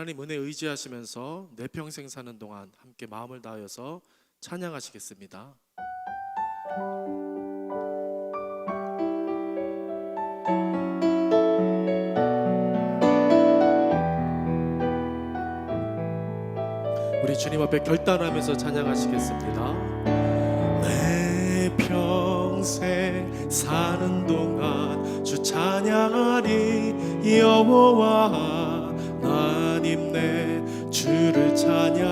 하나님 은혜 의지하시면서 내 평생 사는 동안 함께 마음을 다하여서 찬양하시겠습니다. 우리 주님 앞에 결단하면서 찬양하시겠습니다. 내 평생 사는 동안 주 찬양하리. 여호와 하나님 내 주를 찬양하리.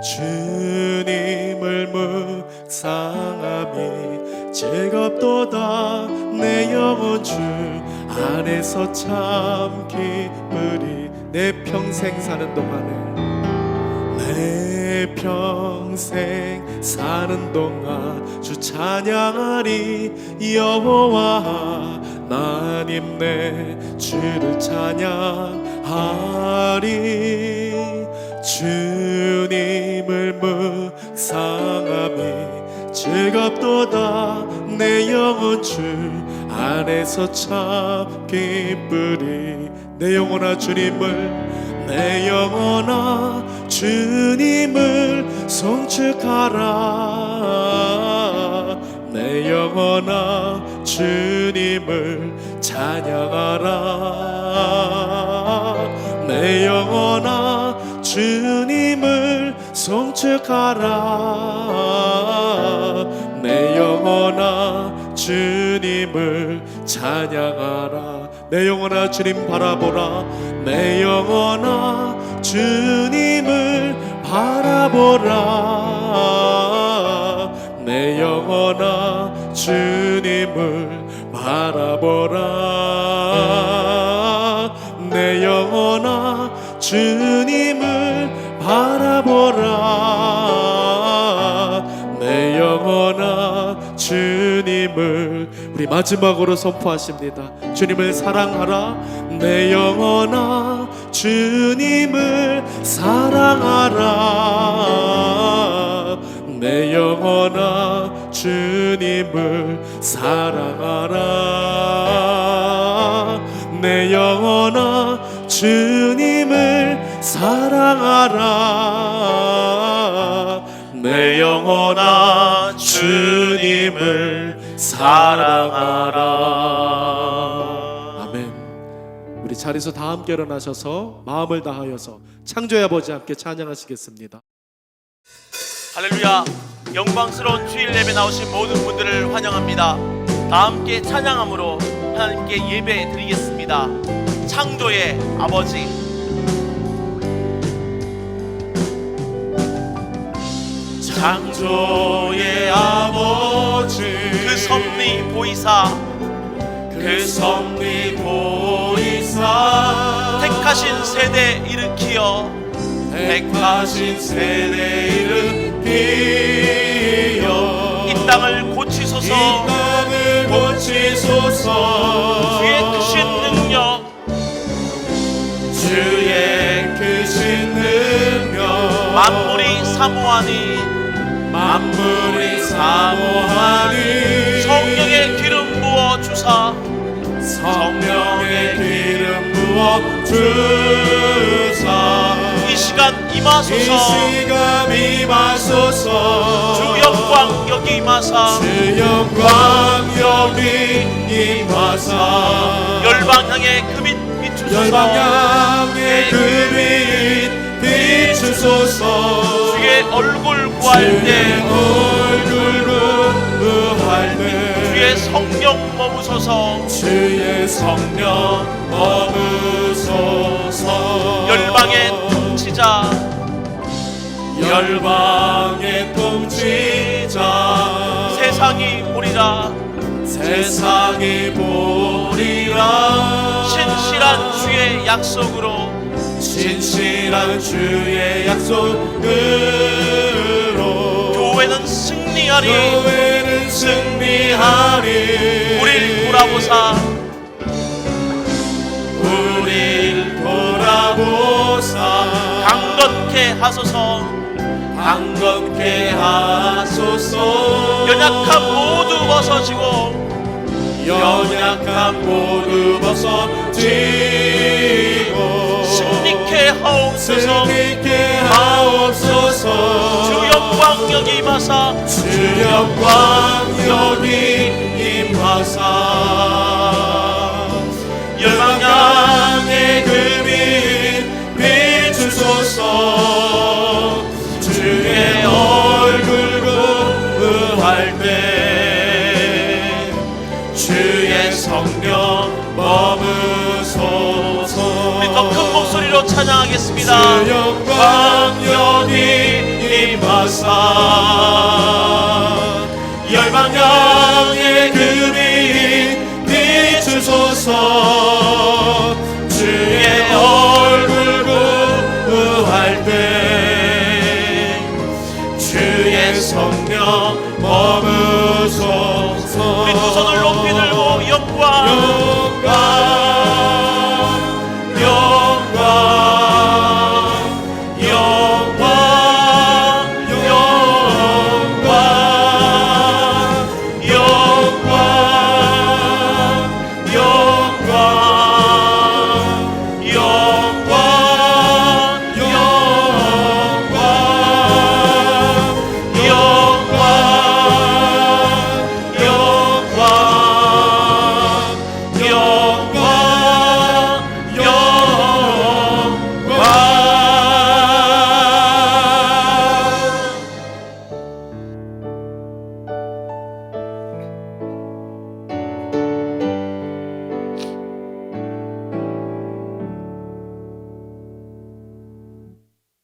주님을 묵상함이 즐겁도다. 내 영혼 주 안에서 참 기쁘리. 내 평생 사는 동안에, 내 평생 사는 동안 주 찬양하리. 여호와 하나님 내 주를 찬양하리. 주님을 묵상함이 즐겁도다. 내 영혼 주 안에서 참 기쁘리. 내 영혼아 주님을, 내 영혼아 주님을 송축하라. 내 영혼아 주님을 찬양하라. 내 영혼아 주님을 송축하라. 내 영혼아 주님을 찬양하라. 내 영혼아 주님 바라보라. 내 영혼아 주님을 바라보라. 내 영혼아 주님을 바라보라. 내 영혼아 주님을 바라보라. 내 영혼아 주님을, 우리 마지막으로 선포하십니다. 주님을 사랑하라. 내 영혼아 주님을 사랑하라. 내 영혼아 주님을 사랑하라. 내 영혼아 주님을 사랑하라. 내 영혼아 주님을 사랑하라. 아멘. 우리 자리에서 다 함께 일어나셔서 마음을 다하여서 창조의 아버지 함께 찬양하시겠습니다. 할렐루야. 영광스러운 주일 예배 나오신 모든 분들을 환영합니다. 다 함께 찬양함으로 하나님께 예배 드리겠습니다. 창조의 아버지. 창조의 아버지, 그 섭리 보이사, 그 섭리 보이사, 택하신 세대 일으키어, 택하신 세대 일으키어 이 땅을 고치소서. 이 땅을 고치소서. 주의 크신 능력, 주의 크신 능력 만물이 사모하니, 만물이 사모하니 성령의 기름 부어 주사, 성령의 기름 부어 주사. 이 시간 임하소서. 이 시간 임하소서. 주 영광 여기 임하사, 주 영광 여기 임하사. 열방 향해 그 빛 비추소서. 열방 향해 그 빛 비추소서. 주의 얼굴 구할 때, 주의 성령 머무소서. 주의 성령 머무소서. 열방의 통치자, 열방의 통치자. 세상이 보리라. 세상이 보리라. 신실한 주의 약속으로, 신실한 주의 약속으로 교회는 승리하리. 교회는 승리하리. 우릴 돌아보사, 우릴 돌아보사. 강건케 하소서. 강건케 하소서. 연약함 모두 벗어지고, 연약함 모두 벗어 뛰고 승리케 하옵소서. 승리케 하옵소서. 주 영광 여기마사 주 영광 여기 임하사 열방향의 금인 비추소서. 주의 얼굴 구할 때 주의 성령 머무소서. 우리 더 큰 목소리로 찬양하겠습니다. 주 영광 여기 임하사 열방향의 금인 비추소서. 주의 얼굴 구할 때 주의 성령 머무소서. 우리 두 손을 높이 들고 영광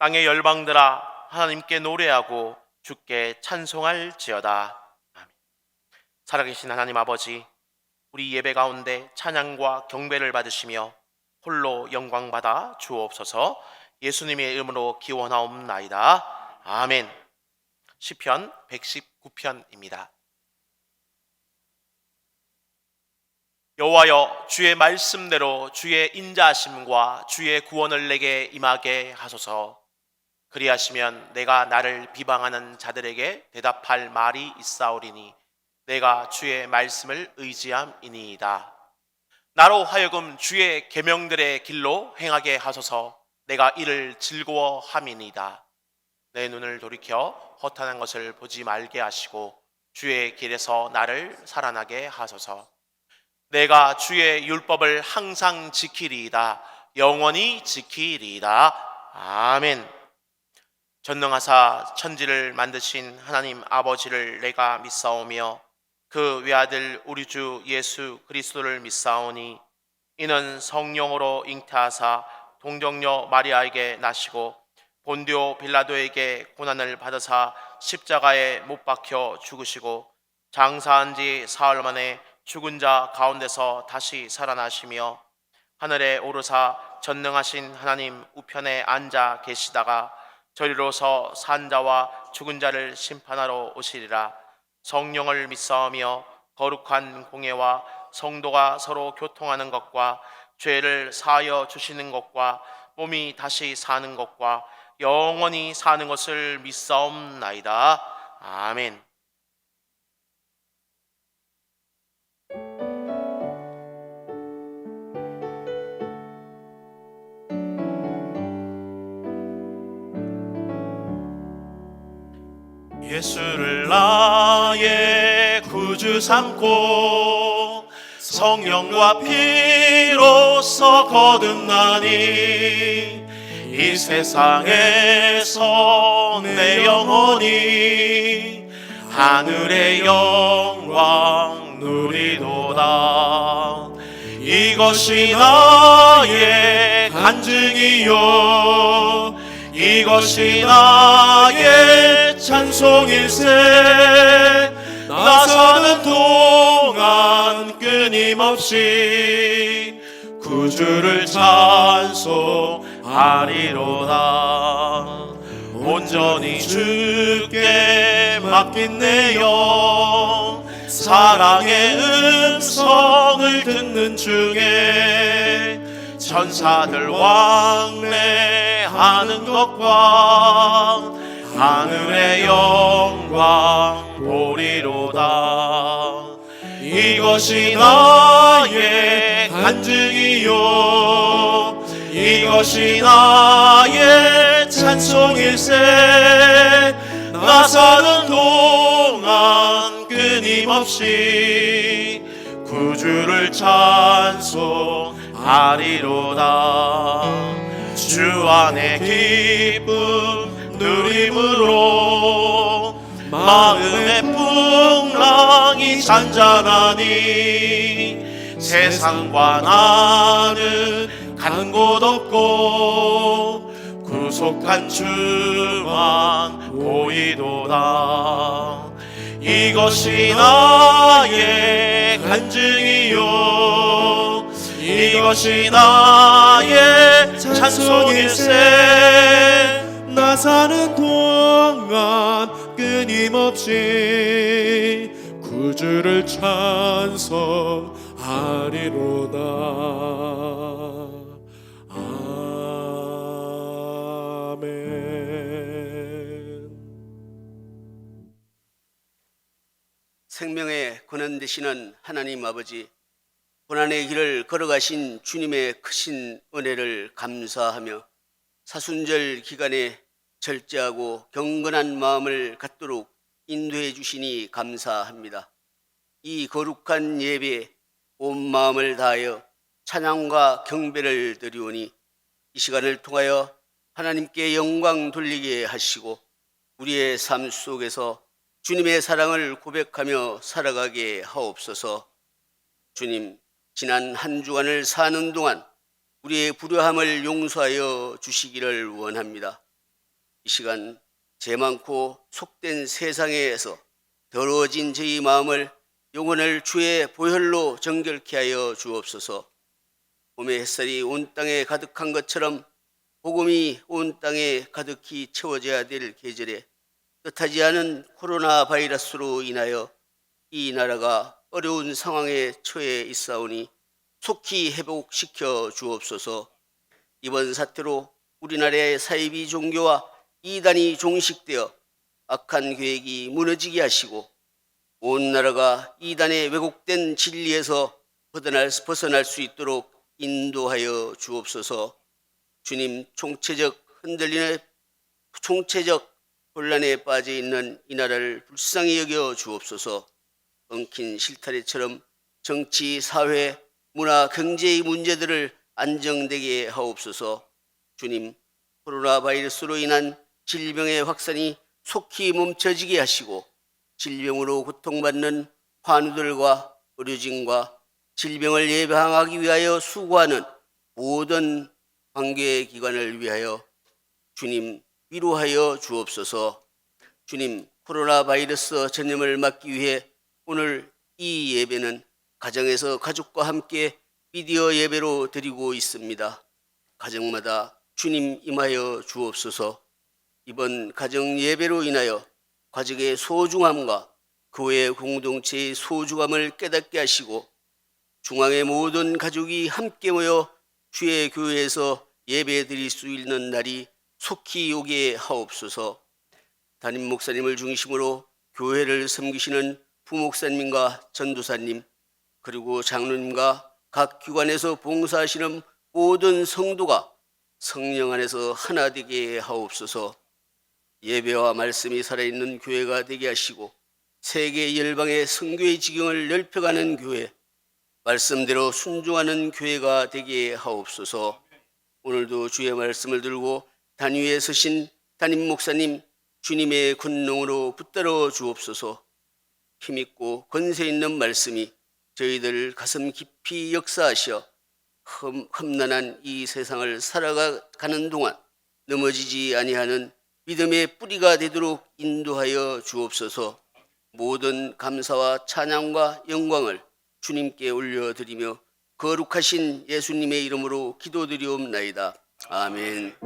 땅의 열방들아 하나님께 노래하고 주께 찬송할지어다. 아멘. 살아계신 하나님 아버지, 우리 예배 가운데 찬양과 경배를 받으시며 홀로 영광 받아 주옵소서. 예수님의 이름으로 기원하옵나이다. 아멘. 시편 119편입니다. 여호와여, 주의 말씀대로 주의 인자하심과 주의 구원을 내게 임하게 하소서. 그리하시면 내가 나를 비방하는 자들에게 대답할 말이 있사오리니 내가 주의 말씀을 의지함이니이다. 나로 하여금 주의 계명들의 길로 행하게 하소서. 내가 이를 즐거워함이니이다. 내 눈을 돌이켜 허탄한 것을 보지 말게 하시고 주의 길에서 나를 살아나게 하소서. 내가 주의 율법을 항상 지키리이다. 영원히 지키리이다. 아멘. 전능하사 천지를 만드신 하나님 아버지를 내가 믿사오며 그 외아들 우리 주 예수 그리스도를 믿사오니 이는 성령으로 잉태하사 동정녀 마리아에게 나시고 본디오 빌라도에게 고난을 받으사 십자가에 못 박혀 죽으시고 장사한 지 사흘 만에 죽은 자 가운데서 다시 살아나시며 하늘에 오르사 전능하신 하나님 우편에 앉아 계시다가 저리로서 산 자와 죽은 자를 심판하러 오시리라. 성령을 믿사오며 거룩한 공예와 성도가 서로 교통하는 것과 죄를 사하여 주시는 것과 몸이 다시 사는 것과 영원히 사는 것을 믿사옵나이다. 아멘. 예수를 나의 구주 삼고 성령과 피로써 거듭나니 이 세상에서 내 영혼이 하늘의 영광 누리도다. 이것이 나의 간증이요 이것이 나의 찬송일세. 나 사는 동안 끊임없이 구주를 찬송하리로다. 온전히 주께 맡긴 내 영 사랑의 음성을 듣는 중에 천사들 왕래하는 것과 하늘의 영광 보리로다. 이것이 나의 간증이요 이것이 나의 찬송일세 나 사는 동안 끊임없이 구주를 찬송하리로다 주 안에 기쁨 누림으로 마음의 풍랑이 잔잔하니 세상과 나는 간 곳 없고 구속한 주만 보이도다 이것이 나의 간증이요 이것이 나의 찬송일세 나 사는 동안 끊임없이 구주를 찬송하리로다. 아멘. 생명의 권한 되시는 하나님 아버지, 고난의 길을 걸어가신 주님의 크신 은혜를 감사하며 사순절 기간에 절제하고 경건한 마음을 갖도록 인도해 주시니 감사합니다. 이 거룩한 예배에 온 마음을 다하여 찬양과 경배를 드리오니 이 시간을 통하여 하나님께 영광 돌리게 하시고 우리의 삶 속에서 주님의 사랑을 고백하며 살아가게 하옵소서. 주님, 지난 한 주간을 사는 동안 우리의 불효함을 용서하여 주시기를 원합니다. 이 시간 죄 많고 속된 세상에서 더러워진 저희 마음을 영혼을 주의 보혈로 정결케 하여 주옵소서. 봄의 햇살이 온 땅에 가득한 것처럼 복음이 온 땅에 가득히 채워져야 될 계절에 뜻하지 않은 코로나 바이러스로 인하여 이 나라가 어려운 상황에 처해 있사오니 속히 회복시켜 주옵소서. 이번 사태로 우리나라의 사이비 종교와 이단이 종식되어 악한 계획이 무너지게 하시고 온 나라가 이단의 왜곡된 진리에서 벗어날 수 있도록 인도하여 주옵소서. 주님, 총체적 혼란에 빠져 있는 이 나라를 불쌍히 여겨 주옵소서. 엉킨 실타래처럼 정치, 사회, 문화, 경제의 문제들을 안정되게 하옵소서. 주님, 코로나 바이러스로 인한 질병의 확산이 속히 멈춰지게 하시고 질병으로 고통받는 환우들과 의료진과 질병을 예방하기 위하여 수고하는 모든 관계기관을 위하여 주님 위로하여 주옵소서. 주님, 코로나 바이러스 전염을 막기 위해 오늘 이 예배는 가정에서 가족과 함께 비디오 예배로 드리고 있습니다. 가정마다 주님 임하여 주옵소서. 이번 가정 예배로 인하여 가족의 소중함과 교회 공동체의 소중함을 깨닫게 하시고 중앙의 모든 가족이 함께 모여 주의 교회에서 예배 드릴 수 있는 날이 속히 오게 하옵소서. 담임 목사님을 중심으로 교회를 섬기시는 부목사님과 전도사님, 그리고 장로님과 각 기관에서 봉사하시는 모든 성도가 성령 안에서 하나 되게 하옵소서. 예배와 말씀이 살아있는 교회가 되게 하시고 세계 열방의 선교의 지경을 넓혀가는 교회, 말씀대로 순종하는 교회가 되게 하옵소서. 오늘도 주의 말씀을 들고 단위에 서신 담임 목사님, 주님의 권능으로 붙들어 주옵소서. 힘있고 권세 있는 말씀이 저희들 가슴 깊이 역사하셔 험난한 이 세상을 살아가는 동안 넘어지지 아니하는 믿음의 뿌리가 되도록 인도하여 주옵소서. 모든 감사와 찬양과 영광을 주님께 올려드리며 거룩하신 예수님의 이름으로 기도드리옵나이다. 아멘.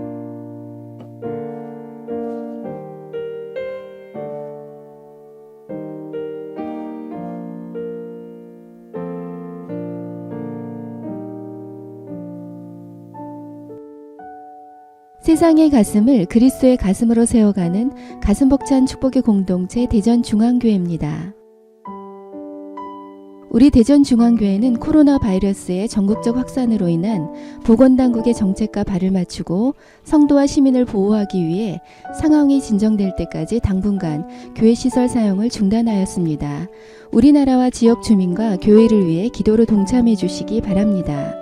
세상의 가슴을 그리스도의 가슴으로 세워가는 가슴 벅찬 축복의 공동체 대전중앙교회입니다. 우리 대전중앙교회는 코로나 바이러스의 전국적 확산으로 인한 보건당국의 정책과 발을 맞추고 성도와 시민을 보호하기 위해 상황이 진정될 때까지 당분간 교회 시설 사용을 중단하였습니다. 우리나라와 지역 주민과 교회를 위해 기도로 동참해 주시기 바랍니다.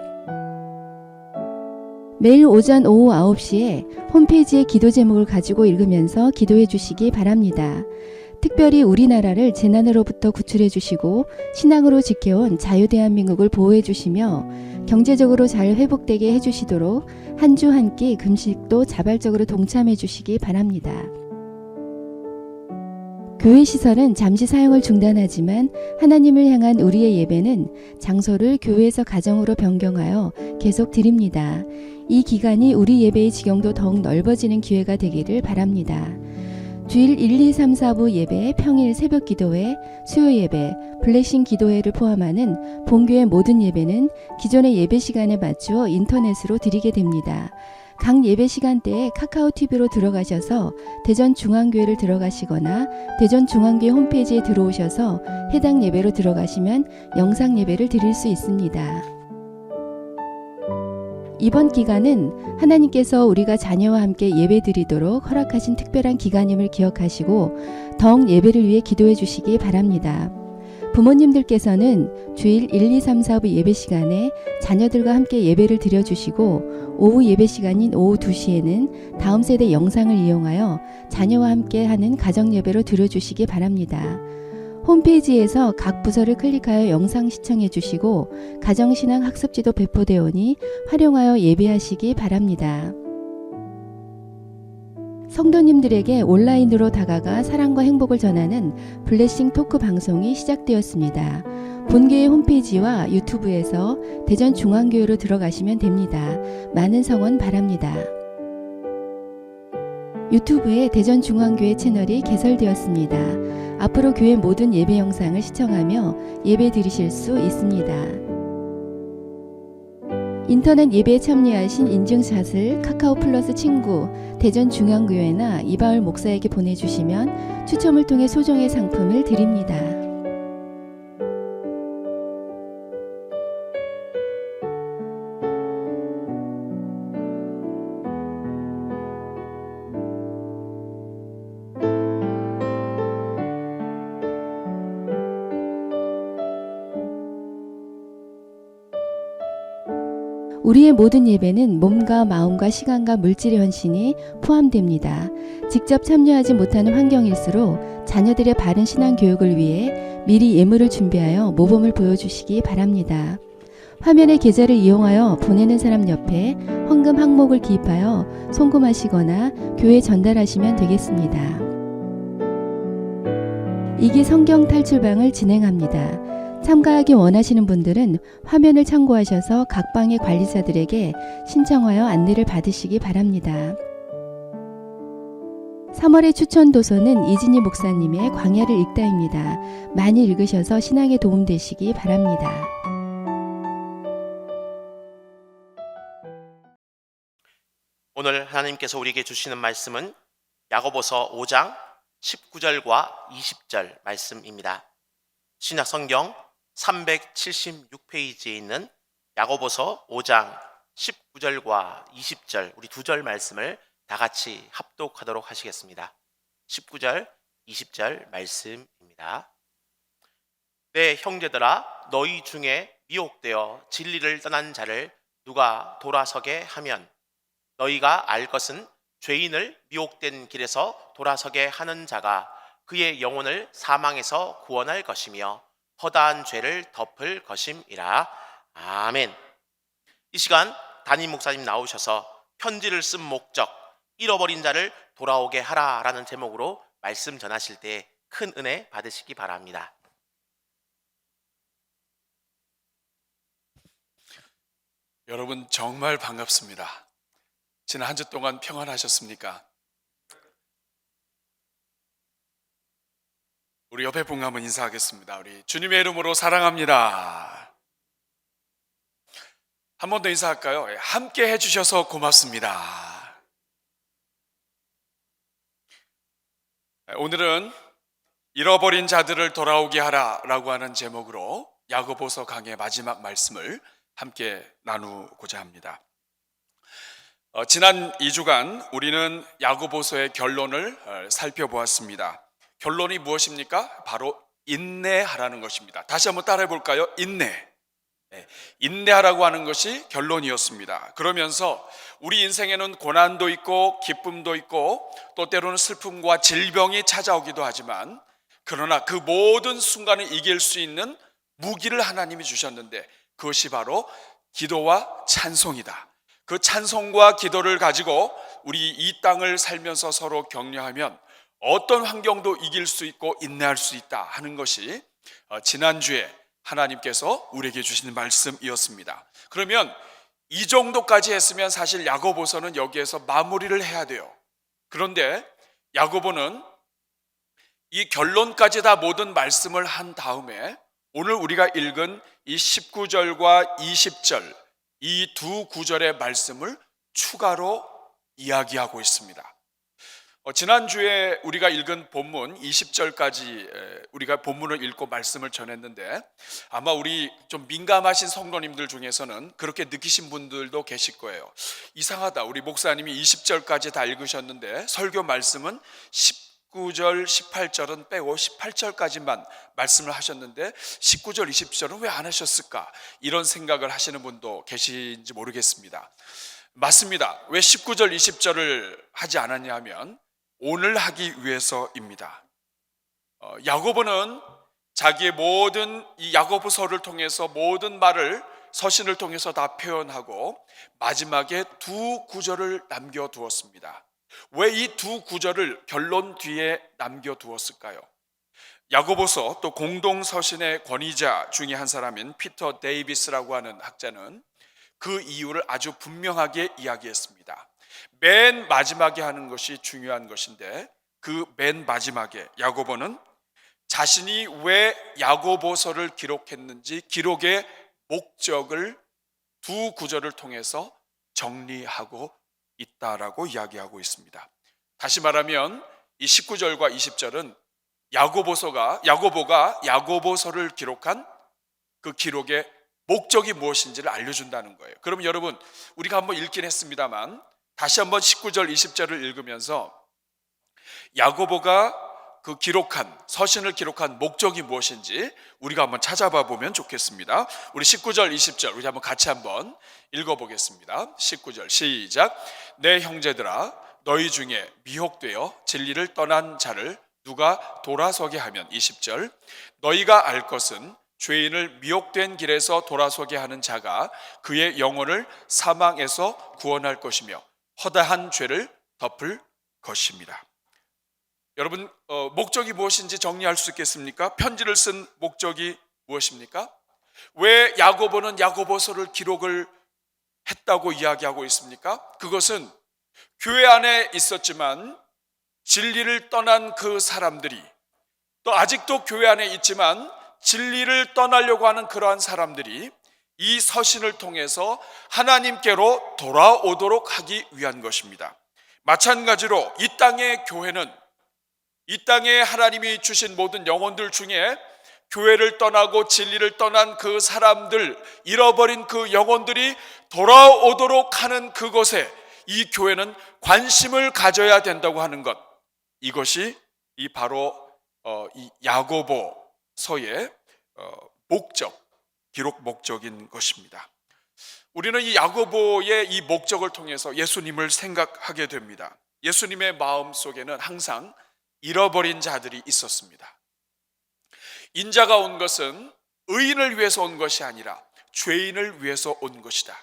매일 오전 오후 9시에 홈페이지에 기도 제목을 가지고 읽으면서 기도해 주시기 바랍니다. 특별히 우리나라를 재난으로부터 구출해 주시고 신앙으로 지켜온 자유대한민국을 보호해 주시며 경제적으로 잘 회복되게 해 주시도록 한 주 한 끼 금식도 자발적으로 동참해 주시기 바랍니다. 교회 시설은 잠시 사용을 중단하지만 하나님을 향한 우리의 예배는 장소를 교회에서 가정으로 변경하여 계속 드립니다. 이 기간이 우리 예배의 지경도 더욱 넓어지는 기회가 되기를 바랍니다. 주일 1, 2, 3, 4부 예배, 평일 새벽 기도회, 수요 예배, 블레싱 기도회를 포함하는 본교회 모든 예배는 기존의 예배 시간에 맞추어 인터넷으로 드리게 됩니다. 각 예배 시간대에 카카오 TV로 들어가셔서 대전중앙교회를 들어가시거나 대전중앙교회 홈페이지에 들어오셔서 해당 예배로 들어가시면 영상 예배를 드릴 수 있습니다. 이번 기간은 하나님께서 우리가 자녀와 함께 예배드리도록 허락하신 특별한 기간임을 기억하시고 더욱 예배를 위해 기도해 주시기 바랍니다. 부모님들께서는 주일 1, 2, 3, 4부 예배 시간에 자녀들과 함께 예배를 드려주시고 오후 예배 시간인 오후 2시에는 다음 세대 영상을 이용하여 자녀와 함께 하는 가정 예배로 드려주시기 바랍니다. 홈페이지에서 각 부서를 클릭하여 영상 시청해 주시고 가정신앙 학습지도 배포되어 오니 활용하여 예배하시기 바랍니다. 성도님들에게 온라인으로 다가가 사랑과 행복을 전하는 블레싱 토크 방송이 시작되었습니다. 본교회 홈페이지와 유튜브에서 대전중앙교회로 들어가시면 됩니다. 많은 성원 바랍니다. 유튜브에 대전중앙교회 채널이 개설되었습니다. 앞으로 교회 모든 예배 영상을 시청하며 예배 드리실 수 있습니다. 인터넷 예배에 참여하신 인증샷을 카카오 플러스 친구, 대전중앙교회나 이바울 목사에게 보내주시면 추첨을 통해 소정의 상품을 드립니다. 우리의 모든 예배는 몸과 마음과 시간과 물질의 헌신이 포함됩니다. 직접 참여하지 못하는 환경일수록 자녀들의 바른 신앙 교육을 위해 미리 예물을 준비하여 모범을 보여주시기 바랍니다. 화면의 계좌를 이용하여 보내는 사람 옆에 헌금 항목을 기입하여 송금하시거나 교회에 전달하시면 되겠습니다. 2기 성경 탈출방을 진행합니다. 참가하기 원하시는 분들은 화면을 참고하셔서 각 방의 관리자들에게 신청하여 안내를 받으시기 바랍니다. 3월의 추천 도서는 이진희 목사님의 광야를 읽다입니다. 많이 읽으셔서 신앙에 도움되시기 바랍니다. 오늘 하나님께서 우리에게 주시는 말씀은 야고보서 5장 19절과 20절 말씀입니다. 신약 성경 376페이지에 있는 야고보서 5장 19절과 20절 우리 두 절 말씀을 다 같이 합독하도록 하시겠습니다. 19절, 20절 말씀입니다. 내 형제들아 너희 중에 미혹되어 진리를 떠난 자를 누가 돌아서게 하면 너희가 알 것은 죄인을 미혹된 길에서 돌아서게 하는 자가 그의 영혼을 사망에서 구원할 것이며 허다한 죄를 덮을 것임이라. 아멘. 이 시간 담임 목사님 나오셔서 편지를 쓴 목적, 잃어버린 자를 돌아오게 하라라는 제목으로 말씀 전하실 때 큰 은혜 받으시기 바랍니다. 여러분 정말 반갑습니다. 지난 한 주 동안 평안하셨습니까? 우리 옆에 분 한번 인사하겠습니다. 우리 주님의 이름으로 사랑합니다. 한 번 더 인사할까요? 함께 해주셔서 고맙습니다. 오늘은 잃어버린 자들을 돌아오게 하라 라고 하는 제목으로 야고보서 강의 마지막 말씀을 함께 나누고자 합니다. 지난 2주간 우리는 야고보서의 결론을 살펴보았습니다. 결론이 무엇입니까? 바로 인내하라는 것입니다. 다시 한번 따라해 볼까요? 인내. 인내하라고 하는 것이 결론이었습니다. 그러면서 우리 인생에는 고난도 있고 기쁨도 있고 또 때로는 슬픔과 질병이 찾아오기도 하지만, 그러나 그 모든 순간을 이길 수 있는 무기를 하나님이 주셨는데 그것이 바로 기도와 찬송이다. 그 찬송과 기도를 가지고 우리 이 땅을 살면서 서로 격려하면 어떤 환경도 이길 수 있고 인내할 수 있다 하는 것이 지난주에 하나님께서 우리에게 주시는 말씀이었습니다. 그러면 이 정도까지 했으면 사실 야고보서는 여기에서 마무리를 해야 돼요. 그런데 야고보는 이 결론까지 다 모든 말씀을 한 다음에 오늘 우리가 읽은 이 19절과 20절 이 두 구절의 말씀을 추가로 이야기하고 있습니다. 지난주에 우리가 읽은 본문 20절까지 우리가 본문을 읽고 말씀을 전했는데, 아마 우리 좀 민감하신 성도님들 중에서는 그렇게 느끼신 분들도 계실 거예요. 이상하다, 우리 목사님이 20절까지 다 읽으셨는데 설교 말씀은 19절, 18절은 빼고 18절까지만 말씀을 하셨는데 19절, 20절은 왜 안 하셨을까? 이런 생각을 하시는 분도 계신지 모르겠습니다. 맞습니다. 왜 19절, 20절을 하지 않았냐 하면 오늘 하기 위해서입니다. 야고보는 자기의 모든 이 야고보서를 통해서 모든 말을 서신을 통해서 다 표현하고 마지막에 두 구절을 남겨두었습니다. 왜 이 두 구절을 결론 뒤에 남겨두었을까요? 야고보서 또 공동서신의 권위자 중에 한 사람인 피터 데이비스라고 하는 학자는 그 이유를 아주 분명하게 이야기했습니다. 맨 마지막에 하는 것이 중요한 것인데, 그 맨 마지막에 야고보는 자신이 왜 야고보서를 기록했는지 기록의 목적을 두 구절을 통해서 정리하고 있다라고 이야기하고 있습니다. 다시 말하면 이 19절과 20절은 야고보가 야고보서를 기록한 그 기록의 목적이 무엇인지를 알려준다는 거예요. 그럼 여러분, 우리가 한번 읽긴 했습니다만 다시 한번 19절 20절을 읽으면서 야고보가 그 기록한 서신을 기록한 목적이 무엇인지 우리가 한번 찾아봐 보면 좋겠습니다. 우리 19절 20절 우리 한번 같이 한번 읽어보겠습니다. 19절 시작. 내 형제들아, 너희 중에 미혹되어 진리를 떠난 자를 누가 돌아서게 하면. 20절 너희가 알 것은 죄인을 미혹된 길에서 돌아서게 하는 자가 그의 영혼을 사망에서 구원할 것이며 허다한 죄를 덮을 것입니다. 여러분, 목적이 무엇인지 정리할 수 있겠습니까? 편지를 쓴 목적이 무엇입니까? 왜 야고보는 야고보서를 기록을 했다고 이야기하고 있습니까? 그것은 교회 안에 있었지만 진리를 떠난 그 사람들이, 또 아직도 교회 안에 있지만 진리를 떠나려고 하는 그러한 사람들이 이 서신을 통해서 하나님께로 돌아오도록 하기 위한 것입니다. 마찬가지로 이 땅의 교회는, 이 땅에 하나님이 주신 모든 영혼들 중에 교회를 떠나고 진리를 떠난 그 사람들, 잃어버린 그 영혼들이 돌아오도록 하는 그곳에 이 교회는 관심을 가져야 된다고 하는 것, 이것이 이 바로 이 야고보서의 목적, 기록 목적인 것입니다. 우리는 이 야고보의 이 목적을 통해서 예수님을 생각하게 됩니다. 예수님의 마음 속에는 항상 잃어버린 자들이 있었습니다. 인자가 온 것은 의인을 위해서 온 것이 아니라 죄인을 위해서 온 것이다.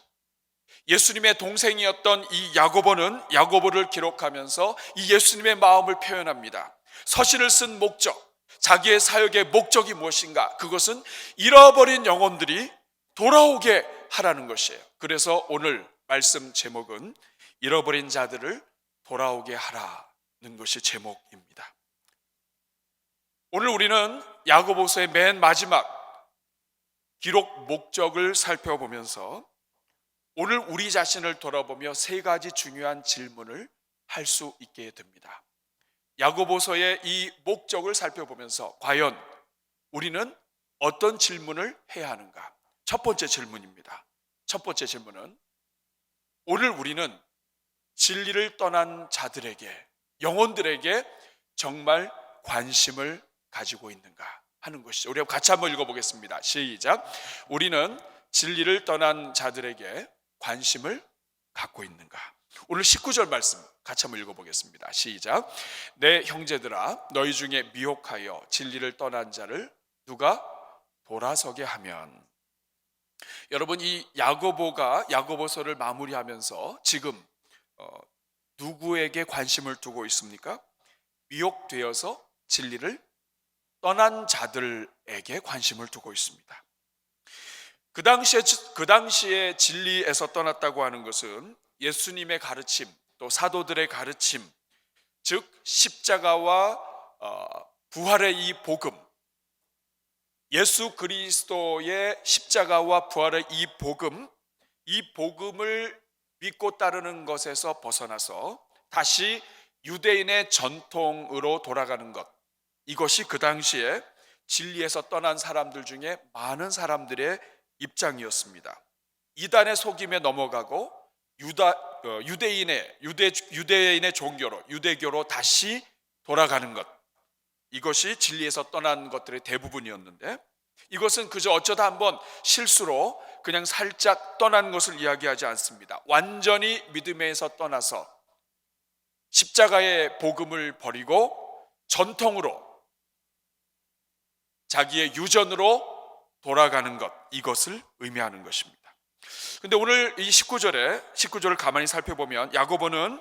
예수님의 동생이었던 이 야고보는 야고보를 기록하면서 이 예수님의 마음을 표현합니다. 서신을 쓴 목적, 자기의 사역의 목적이 무엇인가? 그것은 잃어버린 영혼들이 돌아오게 하라는 것이에요. 그래서 오늘 말씀 제목은 잃어버린 자들을 돌아오게 하라는 것이 제목입니다. 오늘 우리는 야고보서의 맨 마지막 기록 목적을 살펴보면서 오늘 우리 자신을 돌아보며 세 가지 중요한 질문을 할 수 있게 됩니다. 야고보서의 이 목적을 살펴보면서 과연 우리는 어떤 질문을 해야 하는가? 첫 번째 질문입니다. 첫 번째 질문은 오늘 우리는 진리를 떠난 자들에게, 영혼들에게 정말 관심을 가지고 있는가 하는 것이죠. 우리 같이 한번 읽어보겠습니다. 시작. 우리는 진리를 떠난 자들에게 관심을 갖고 있는가? 오늘 19절 말씀 같이 한번 읽어보겠습니다. 시작. 내 형제들아, 너희 중에 미혹하여 진리를 떠난 자를 누가 돌아서게 하면. 여러분, 이 야고보가 야고보서를 마무리하면서 지금 누구에게 관심을 두고 있습니까? 미혹되어서 진리를 떠난 자들에게 관심을 두고 있습니다. 그 당시에 진리에서 떠났다고 하는 것은 예수님의 가르침, 또 사도들의 가르침, 즉 십자가와 부활의 이 복음, 예수 그리스도의 십자가와 부활의 이 복음을 믿고 따르는 것에서 벗어나서 다시 유대인의 전통으로 돌아가는 것, 이것이 그 당시에 진리에서 떠난 사람들 중에 많은 사람들의 입장이었습니다. 이단의 속임에 넘어가고 유대인의 종교로, 유대교로 다시 돌아가는 것, 이것이 진리에서 떠난 것들의 대부분이었는데, 이것은 그저 어쩌다 한번 실수로 그냥 살짝 떠난 것을 이야기하지 않습니다. 완전히 믿음에서 떠나서 십자가의 복음을 버리고 전통으로, 자기의 유전으로 돌아가는 것, 이것을 의미하는 것입니다. 근데 오늘 이 19절을 가만히 살펴보면 야고보는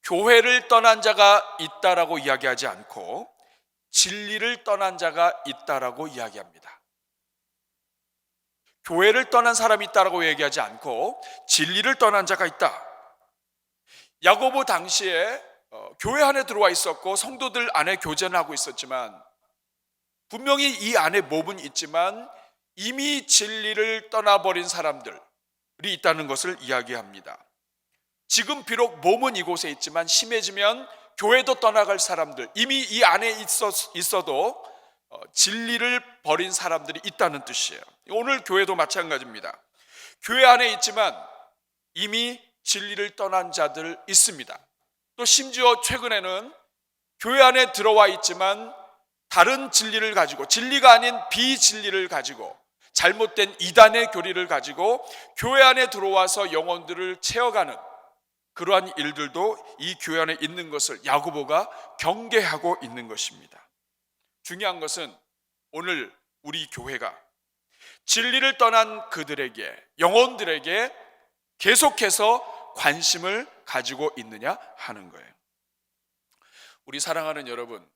교회를 떠난 자가 있다라고 이야기하지 않고 진리를 떠난 자가 있다라고 이야기합니다. 교회를 떠난 사람이 있다라고 얘기하지 않고 진리를 떠난 자가 있다. 야고보 당시에 교회 안에 들어와 있었고 성도들 안에 교제를 하고 있었지만, 분명히 이 안에 몸은 있지만 이미 진리를 떠나버린 사람들이 있다는 것을 이야기합니다. 지금 비록 몸은 이곳에 있지만 심해지면 교회도 떠나갈 사람들, 이미 이 안에 있어도 진리를 버린 사람들이 있다는 뜻이에요. 오늘 교회도 마찬가지입니다. 교회 안에 있지만 이미 진리를 떠난 자들 있습니다. 또 심지어 최근에는 교회 안에 들어와 있지만 다른 진리를 가지고, 진리가 아닌 비진리를 가지고, 잘못된 이단의 교리를 가지고 교회 안에 들어와서 영혼들을 채워가는 그러한 일들도 이 교회 안에 있는 것을 야고보가 경계하고 있는 것입니다. 중요한 것은 오늘 우리 교회가 진리를 떠난 그들에게, 영혼들에게 계속해서 관심을 가지고 있느냐 하는 거예요. 우리 사랑하는 여러분,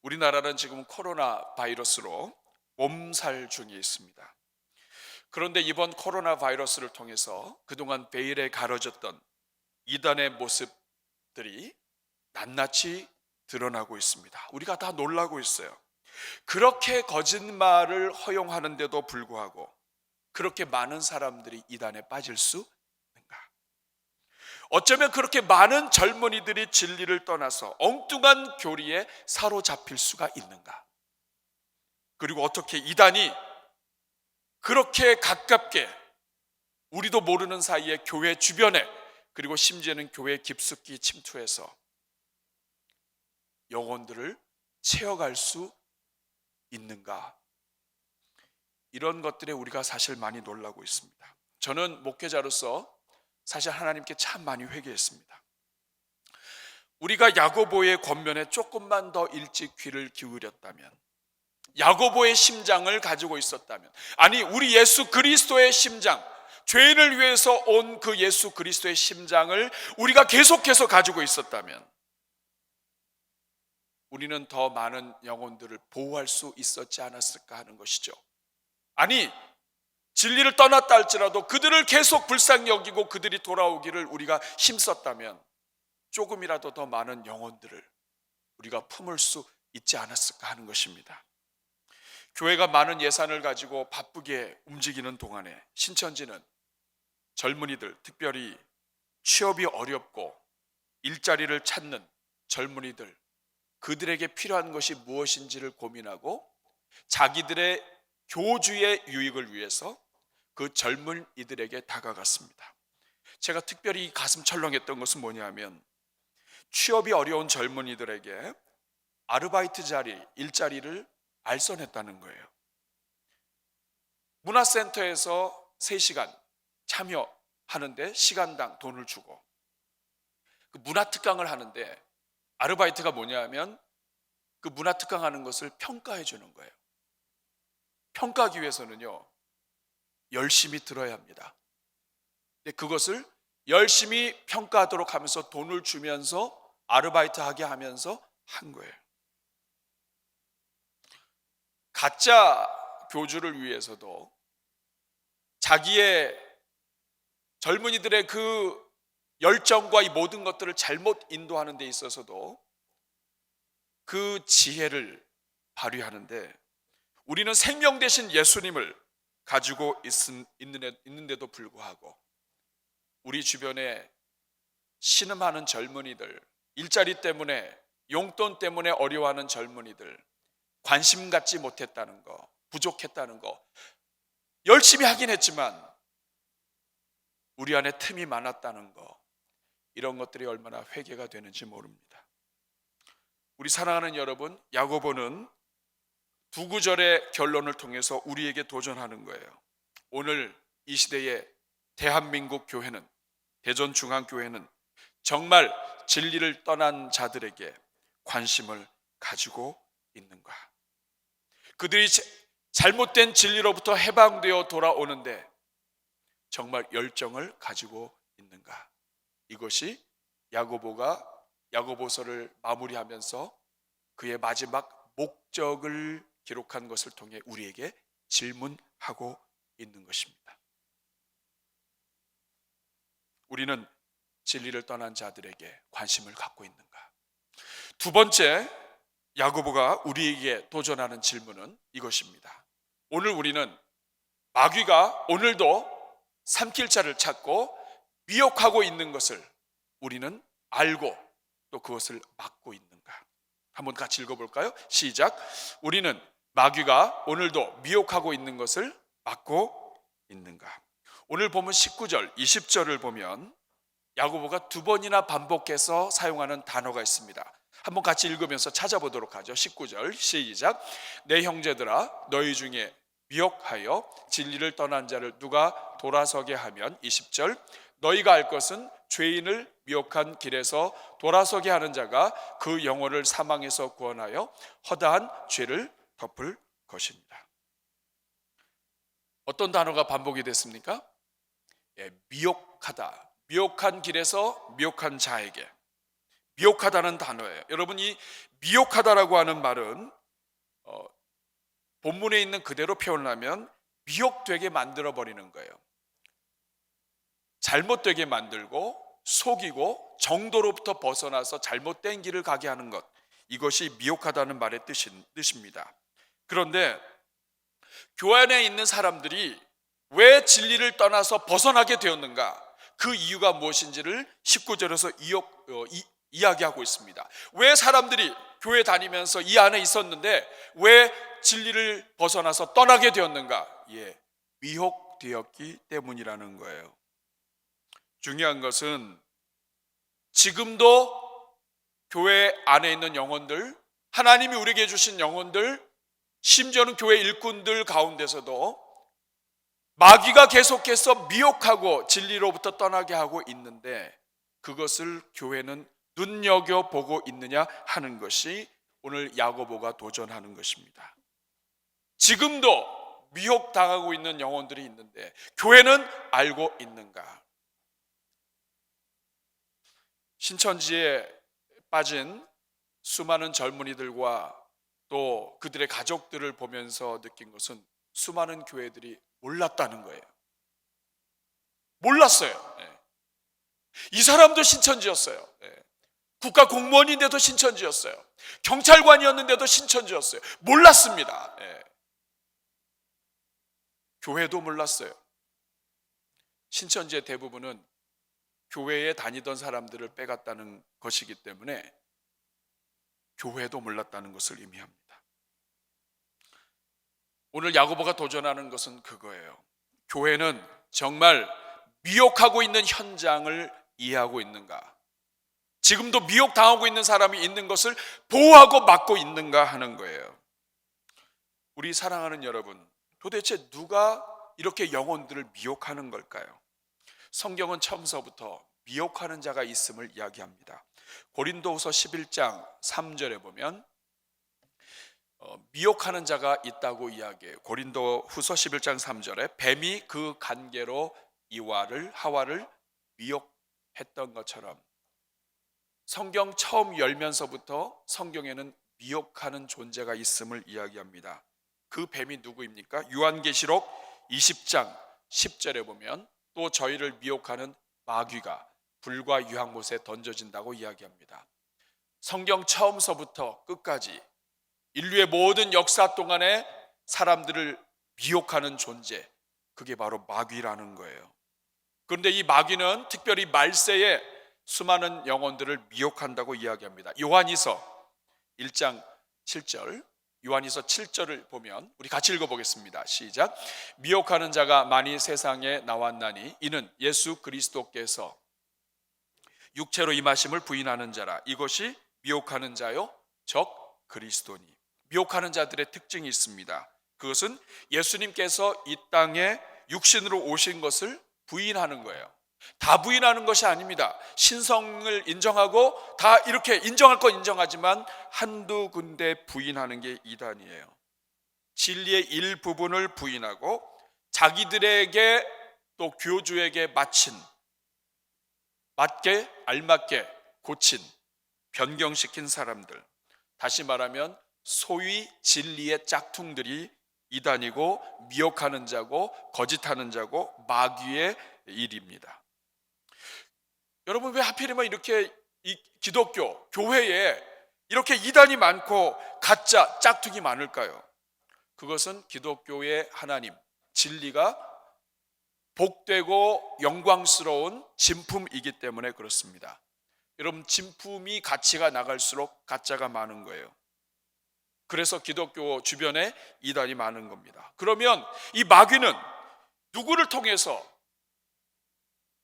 우리나라는 지금 코로나 바이러스로 몸살 중에 있습니다. 그런데 이번 코로나 바이러스를 통해서 그동안 베일에 가려졌던 이단의 모습들이 낱낱이 드러나고 있습니다. 우리가 다 놀라고 있어요. 그렇게 거짓말을 허용하는데도 불구하고 그렇게 많은 사람들이 이단에 빠질 수 있는가? 어쩌면 그렇게 많은 젊은이들이 진리를 떠나서 엉뚱한 교리에 사로잡힐 수가 있는가? 그리고 어떻게 이단이 그렇게 가깝게 우리도 모르는 사이에 교회 주변에, 그리고 심지어는 교회 깊숙이 침투해서 영혼들을 채워갈 수 있는가? 이런 것들에 우리가 사실 많이 놀라고 있습니다. 저는 목회자로서 사실 하나님께 참 많이 회개했습니다. 우리가 야고보의 권면에 조금만 더 일찍 귀를 기울였다면, 야고보의 심장을 가지고 있었다면, 아니 우리 예수 그리스도의 심장, 죄인을 위해서 온 그 예수 그리스도의 심장을 우리가 계속해서 가지고 있었다면 우리는 더 많은 영혼들을 보호할 수 있었지 않았을까 하는 것이죠. 아니 진리를 떠났다 할지라도 그들을 계속 불쌍히 여기고 그들이 돌아오기를 우리가 힘썼다면 조금이라도 더 많은 영혼들을 우리가 품을 수 있지 않았을까 하는 것입니다. 교회가 많은 예산을 가지고 바쁘게 움직이는 동안에 신천지는 젊은이들, 특별히 취업이 어렵고 일자리를 찾는 젊은이들, 그들에게 필요한 것이 무엇인지를 고민하고 자기들의 교주의 유익을 위해서 그 젊은 이들에게 다가갔습니다. 제가 특별히 가슴 철렁했던 것은 뭐냐면 취업이 어려운 젊은이들에게 아르바이트 자리, 일자리를 알선했다는 거예요. 문화센터에서 3시간 참여하는데 시간당 돈을 주고, 그 문화특강을 하는데 아르바이트가 뭐냐면 그 문화특강 하는 것을 평가해 주는 거예요. 평가하기 위해서는요, 열심히 들어야 합니다. 근데 그것을 열심히 평가하도록 하면서 돈을 주면서 아르바이트 하게 하면서 한 거예요. 가짜 교주를 위해서도 자기의 젊은이들의 그 열정과 이 모든 것들을 잘못 인도하는 데 있어서도 그 지혜를 발휘하는데, 우리는 생명 되신 예수님을 가지고 있는데도 불구하고 우리 주변에 신음하는 젊은이들, 일자리 때문에, 용돈 때문에 어려워하는 젊은이들, 관심 갖지 못했다는 거, 부족했다는 거, 열심히 하긴 했지만 우리 안에 틈이 많았다는 거, 이런 것들이 얼마나 회개가 되는지 모릅니다. 우리 사랑하는 여러분, 야고보는 두 구절의 결론을 통해서 우리에게 도전하는 거예요. 오늘 이 시대의 대한민국 교회는, 대전중앙교회는 정말 진리를 떠난 자들에게 관심을 가지고 있는가? 그들이 잘못된 진리로부터 해방되어 돌아오는데 정말 열정을 가지고 있는가? 이것이 야고보가 야고보서를 마무리하면서 그의 마지막 목적을 기록한 것을 통해 우리에게 질문하고 있는 것입니다. 우리는 진리를 떠난 자들에게 관심을 갖고 있는가? 두 번째, 야고보가 우리에게 도전하는 질문은 이것입니다. 오늘 우리는 마귀가 오늘도 삼킬 자를 찾고 미혹하고 있는 것을 우리는 알고 또 그것을 막고 있는가? 한번 같이 읽어볼까요? 시작. 우리는 마귀가 오늘도 미혹하고 있는 것을 막고 있는가? 오늘 보면 19절, 20절을 보면 야고보가 2번이나 반복해서 사용하는 단어가 있습니다. 한번 같이 읽으면서 찾아보도록 하죠. 19절 시작. 내 형제들아, 너희 중에 미혹하여 진리를 떠난 자를 누가 돌아서게 하면, 20절, 너희가 알 것은 죄인을 미혹한 길에서 돌아서게 하는 자가 그 영혼을 사망에서 구원하여 허다한 죄를 덮을 것입니다. 어떤 단어가 반복이 됐습니까? 미혹하다. 미혹한 길에서 미혹한 자에게. 미혹하다는 단어예요. 여러분, 이 미혹하다라고 하는 말은 본문에 있는 그대로 표현하면 미혹되게 만들어 버리는 거예요. 잘못되게 만들고 속이고 정도로부터 벗어나서 잘못된 길을 가게 하는 것, 이것이 미혹하다는 말의 뜻입니다. 그런데 교회 안에 있는 사람들이 왜 진리를 떠나서 벗어나게 되었는가? 그 이유가 무엇인지를 19절에서 이야기하고 있습니다. 왜 사람들이 교회 다니면서 이 안에 있었는데 왜 진리를 벗어나서 떠나게 되었는가? 미혹되었기 때문이라는 거예요. 중요한 것은 지금도 교회 안에 있는 영혼들, 하나님이 우리에게 주신 영혼들, 심지어는 교회 일꾼들 가운데서도 마귀가 계속해서 미혹하고 진리로부터 떠나게 하고 있는데 그것을 교회는 눈여겨보고 있느냐 하는 것이 오늘 야고보가 도전하는 것입니다. 지금도 미혹당하고 있는 영혼들이 있는데 교회는 알고 있는가? 신천지에 빠진 수많은 젊은이들과 또 그들의 가족들을 보면서 느낀 것은 수많은 교회들이 몰랐다는 거예요. 몰랐어요. 이 사람도 신천지였어요. 국가 공무원인데도 신천지였어요. 경찰관이었는데도 신천지였어요. 몰랐습니다. 교회도 몰랐어요. 신천지의 대부분은 교회에 다니던 사람들을 빼갔다는 것이기 때문에 교회도 몰랐다는 것을 의미합니다. 오늘 야고보가 도전하는 것은 그거예요. 교회는 정말 미혹하고 있는 현장을 이해하고 있는가? 지금도 미혹당하고 있는 사람이 있는 것을 보호하고 막고 있는가 하는 거예요. 우리 사랑하는 여러분, 도대체 누가 이렇게 영혼들을 미혹하는 걸까요? 성경은 처음서부터 미혹하는 자가 있음을 이야기합니다. 고린도후서 11장 3절에 보면 미혹하는 자가 있다고 이야기해요. 고린도후서 11장 3절에 뱀이 그 관계로 하와를 미혹했던 것처럼 성경 처음 열면서부터 성경에는 미혹하는 존재가 있음을 이야기합니다. 그 뱀이 누구입니까? 요한계시록 20장 10절에 보면 또 저희를 미혹하는 마귀가 불과 유황못에 던져진다고 이야기합니다. 성경 처음서부터 끝까지 인류의 모든 역사 동안에 사람들을 미혹하는 존재, 그게 바로 마귀라는 거예요. 그런데 이 마귀는 특별히 말세에 수많은 영혼들을 미혹한다고 이야기합니다. 요한이서 1장 7절, 요한이서 7절을 보면 우리 같이 읽어보겠습니다. 시작. 미혹하는 자가 많이 세상에 나왔나니 이는 예수 그리스도께서 육체로 임하심을 부인하는 자라. 이것이 미혹하는 자요 적 그리스도니. 미혹하는 자들의 특징이 있습니다. 그것은 예수님께서 이 땅에 육신으로 오신 것을 부인하는 거예요. 다 부인하는 것이 아닙니다. 신성을 인정하고 다 이렇게 인정할 건 인정하지만 한두 군데 부인하는 게 이단이에요. 진리의 일부분을 부인하고 자기들에게 또 교주에게 맞게 알맞게 고친 변경시킨 사람들, 다시 말하면 소위 진리의 짝퉁들이 이단이고 미혹하는 자고 거짓하는 자고 마귀의 일입니다. 여러분, 왜 하필이면 이렇게 이 기독교 교회에 이렇게 이단이 많고 가짜 짝퉁이 많을까요? 그것은 기독교의 하나님 진리가 복되고 영광스러운 진품이기 때문에 그렇습니다. 여러분, 진품이 가치가 나갈수록 가짜가 많은 거예요. 그래서 기독교 주변에 이단이 많은 겁니다. 그러면 이 마귀는 누구를 통해서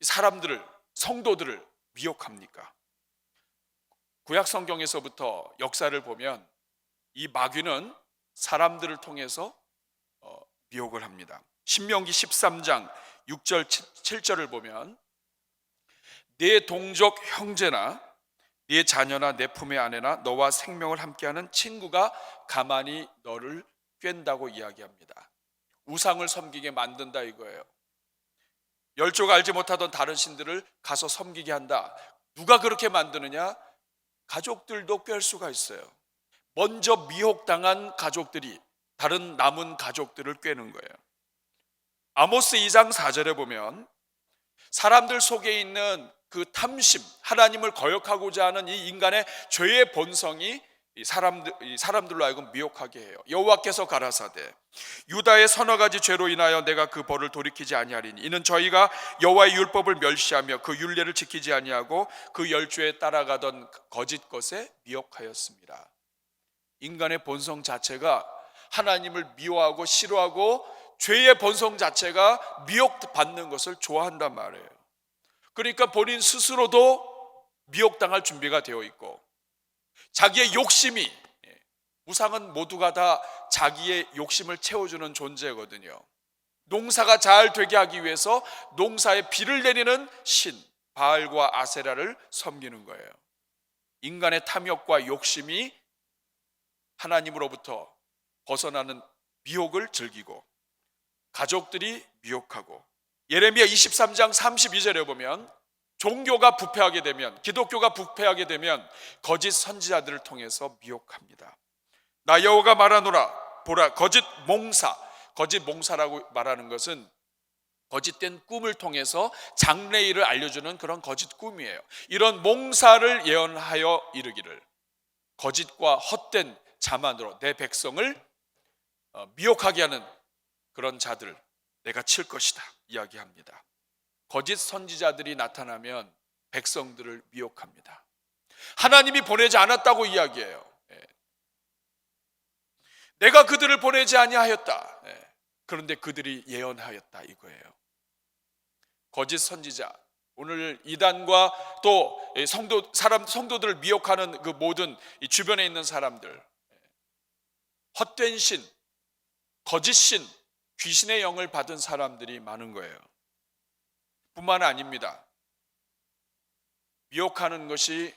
사람들을, 성도들을 미혹합니까? 구약 성경에서부터 역사를 보면 이 마귀는 사람들을 통해서 미혹을 합니다. 신명기 13장 6절 7절을 보면 내 동족 형제나 네 자녀나 내 품의 아내나 너와 생명을 함께하는 친구가 가만히 너를 꿰는다고 이야기합니다. 우상을 섬기게 만든다 이거예요. 열조가 알지 못하던 다른 신들을 가서 섬기게 한다. 누가 그렇게 만드느냐? 가족들도 꿰을 수가 있어요. 먼저 미혹당한 가족들이 다른 남은 가족들을 꿰는 거예요. 아모스 2장 4절에 보면 사람들 속에 있는 그 탐심, 하나님을 거역하고자 하는 이 인간의 죄의 본성이 사람들로 하여금 미혹하게 해요. 여호와께서 가라사대 유다의 서너 가지 죄로 인하여 내가 그 벌을 돌이키지 아니하리니 이는 저희가 여호와의 율법을 멸시하며 그 율례를 지키지 아니하고 그 열조에 따라가던 거짓 것에 미혹하였습니다. 인간의 본성 자체가 하나님을 미워하고 싫어하고 죄의 본성 자체가 미혹받는 것을 좋아한단 말이에요. 그러니까 본인 스스로도 미혹당할 준비가 되어 있고 자기의 욕심이, 우상은 모두가 다 자기의 욕심을 채워주는 존재거든요. 농사가 잘 되게 하기 위해서 농사에 비를 내리는 신 바알과 아세라를 섬기는 거예요. 인간의 탐욕과 욕심이 하나님으로부터 벗어나는 미혹을 즐기고 가족들이 미혹하고, 예레미야 23장 32절에 보면 종교가 부패하게 되면, 기독교가 부패하게 되면 거짓 선지자들을 통해서 미혹합니다. 나 여호와가 말하노라 보라 거짓 몽사라고 말하는 것은 거짓된 꿈을 통해서 장래일을 알려주는 그런 거짓 꿈이에요. 이런 몽사를 예언하여 이르기를 거짓과 헛된 자만으로 내 백성을 미혹하게 하는 그런 자들 내가 칠 것이다 이야기합니다. 거짓 선지자들이 나타나면 백성들을 미혹합니다. 하나님이 보내지 않았다고 이야기해요. 내가 그들을 보내지 아니하였다. 그런데 그들이 예언하였다 이거예요. 거짓 선지자, 오늘 이단과 또 성도들을 미혹하는 그 모든 이 주변에 있는 사람들, 헛된 신, 거짓 신, 귀신의 영을 받은 사람들이 많은 거예요. 뿐만 아닙니다. 미혹하는 것이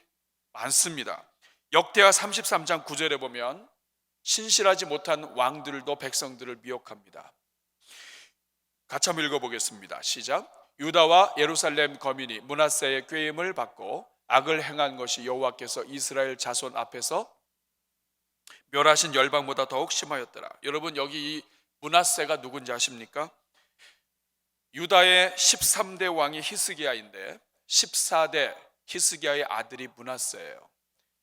많습니다. 역대하 33장 9절에 보면 신실하지 못한 왕들도 백성들을 미혹합니다. 같이 한번 읽어보겠습니다. 시작. 유다와 예루살렘 거민이 므낫세의 꾀임을 받고 악을 행한 것이 여호와께서 이스라엘 자손 앞에서 멸하신 열방보다 더욱 심하였더라. 여러분, 여기 이 므낫세가 누군지 아십니까? 유다의 13대 왕이 히스기야인데 14대 히스기야의 아들이 므낫세예요.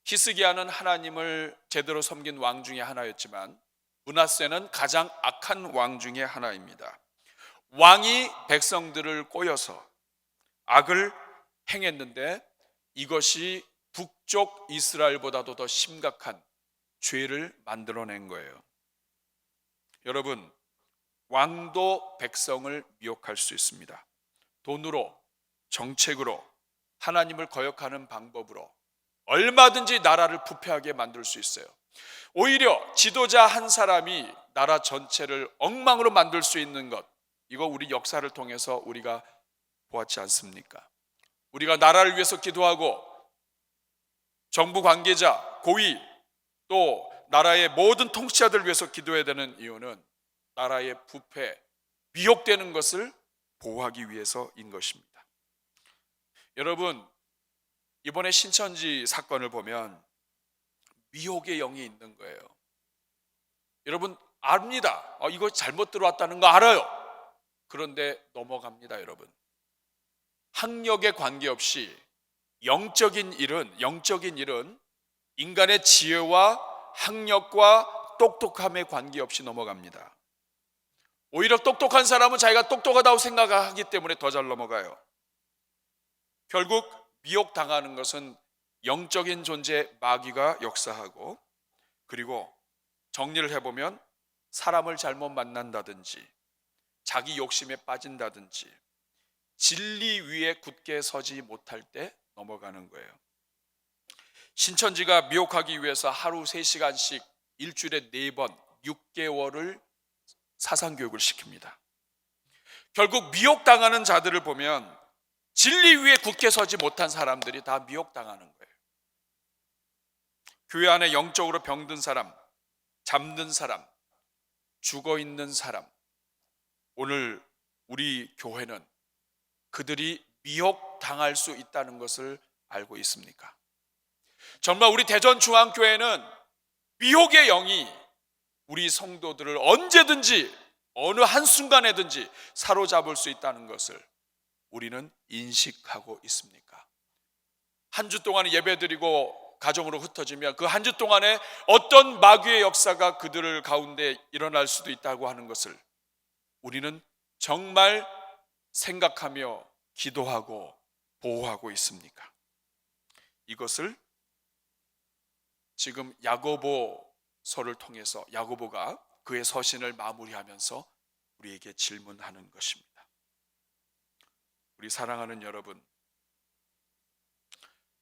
히스기야는 하나님을 제대로 섬긴 왕 중에 하나였지만 므낫세는 가장 악한 왕 중에 하나입니다. 왕이 백성들을 꼬여서 악을 행했는데 이것이 북쪽 이스라엘보다도 더 심각한 죄를 만들어낸 거예요. 여러분, 왕도 백성을 미혹할 수 있습니다. 돈으로, 정책으로, 하나님을 거역하는 방법으로 얼마든지 나라를 부패하게 만들 수 있어요. 오히려 지도자 한 사람이 나라 전체를 엉망으로 만들 수 있는 것, 이거 우리 역사를 통해서 우리가 보았지 않습니까? 우리가 나라를 위해서 기도하고 정부 관계자, 고위, 또 나라의 모든 통치자들을 위해서 기도해야 되는 이유는 나라의 부패, 미혹되는 것을 보호하기 위해서인 것입니다. 여러분, 이번에 신천지 사건을 보면 미혹의 영이 있는 거예요. 여러분 압니다. 이거 잘못 들어왔다는 거 알아요. 그런데 넘어갑니다. 여러분, 학력에 관계없이 영적인 일은 인간의 지혜와 학력과 똑똑함에 관계없이 넘어갑니다. 오히려 똑똑한 사람은 자기가 똑똑하다고 생각하기 때문에 더 잘 넘어가요. 결국 미혹당하는 것은 영적인 존재 마귀가 역사하고, 그리고 정리를 해보면 사람을 잘못 만난다든지 자기 욕심에 빠진다든지 진리 위에 굳게 서지 못할 때 넘어가는 거예요. 신천지가 미혹하기 위해서 하루 3시간씩 일주일에 4번 6개월을 사상교육을 시킵니다. 결국 미혹당하는 자들을 보면 진리 위에 굳게 서지 못한 사람들이 다 미혹당하는 거예요. 교회 안에 영적으로 병든 사람, 잠든 사람, 죽어있는 사람, 오늘 우리 교회는 그들이 미혹당할 수 있다는 것을 알고 있습니까? 정말 우리 대전중앙교회는 미혹의 영이 우리 성도들을 언제든지 어느 한순간에든지 사로잡을 수 있다는 것을 우리는 인식하고 있습니까? 한 주 동안 예배드리고 가정으로 흩어지면 그 한 주 동안에 어떤 마귀의 역사가 그들을 가운데 일어날 수도 있다고 하는 것을 우리는 정말 생각하며 기도하고 보호하고 있습니까? 이것을 지금 야고보서를 통해서 야고보가 그의 서신을 마무리하면서 우리에게 질문하는 것입니다. 우리 사랑하는 여러분,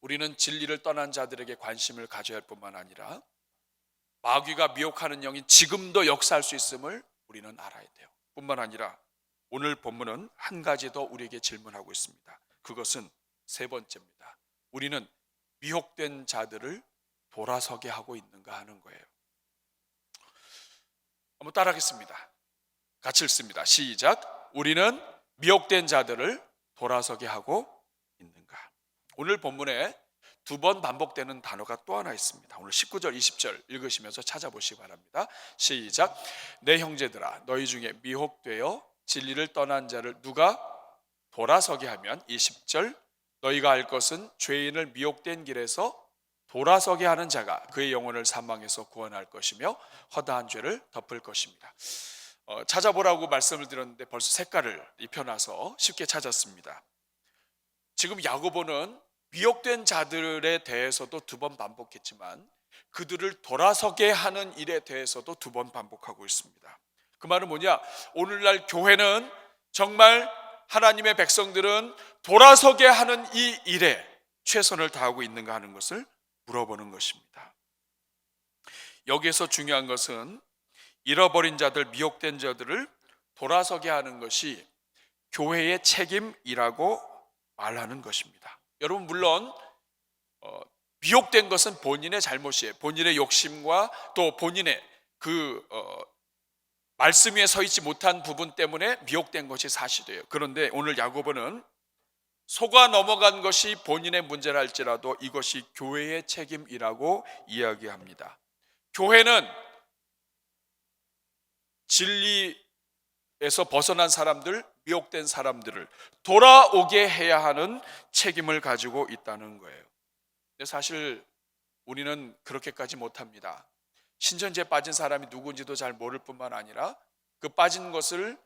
우리는 진리를 떠난 자들에게 관심을 가져야 할 뿐만 아니라 마귀가 미혹하는 영이 지금도 역사할 수 있음을 우리는 알아야 돼요. 뿐만 아니라 오늘 본문은 한 가지 더 우리에게 질문하고 있습니다. 그것은 3번째입니다. 우리는 미혹된 자들을 돌아서게 하고 있는가 하는 거예요. 한번 따라하겠습니다. 같이 읽습니다. 시작. 우리는 미혹된 자들을 돌아서게 하고 있는가. 오늘 본문에 2번 반복되는 단어가 또 하나 있습니다. 오늘 19절 20절 읽으시면서 찾아보시기 바랍니다. 시작. 내 형제들아, 너희 중에 미혹되어 진리를 떠난 자를 누가 돌아서게 하면, 20절, 너희가 알 것은 죄인을 미혹된 길에서 돌아서게 하는 자가 그의 영혼을 사망에서 구원할 것이며 허다한 죄를 덮을 것입니다. 찾아보라고 말씀을 드렸는데 벌써 색깔을 입혀놔서 쉽게 찾았습니다. 지금 야고보는 미혹된 자들에 대해서도 2번 반복했지만 그들을 돌아서게 하는 일에 대해서도 2번 반복하고 있습니다. 그 말은 뭐냐? 오늘날 교회는 정말 하나님의 백성들은 돌아서게 하는 이 일에 최선을 다하고 있는가 하는 것을 물어보는 것입니다. 여기에서 중요한 것은 잃어버린 자들, 미혹된 자들을 돌아서게 하는 것이 교회의 책임이라고 말하는 것입니다. 여러분, 물론 미혹된 것은 본인의 잘못이에요. 본인의 욕심과 또 본인의 말씀 위에 서 있지 못한 부분 때문에 미혹된 것이 사실이에요. 그런데 오늘 야고보는 속아 넘어간 것이 본인의 문제라 할지라도 이것이 교회의 책임이라고 이야기합니다. 교회는 진리에서 벗어난 사람들, 미혹된 사람들을 돌아오게 해야 하는 책임을 가지고 있다는 거예요. 근데 사실 우리는 그렇게까지 못합니다. 신천지에 빠진 사람이 누군지도 잘 모를 뿐만 아니라 그 빠진 것을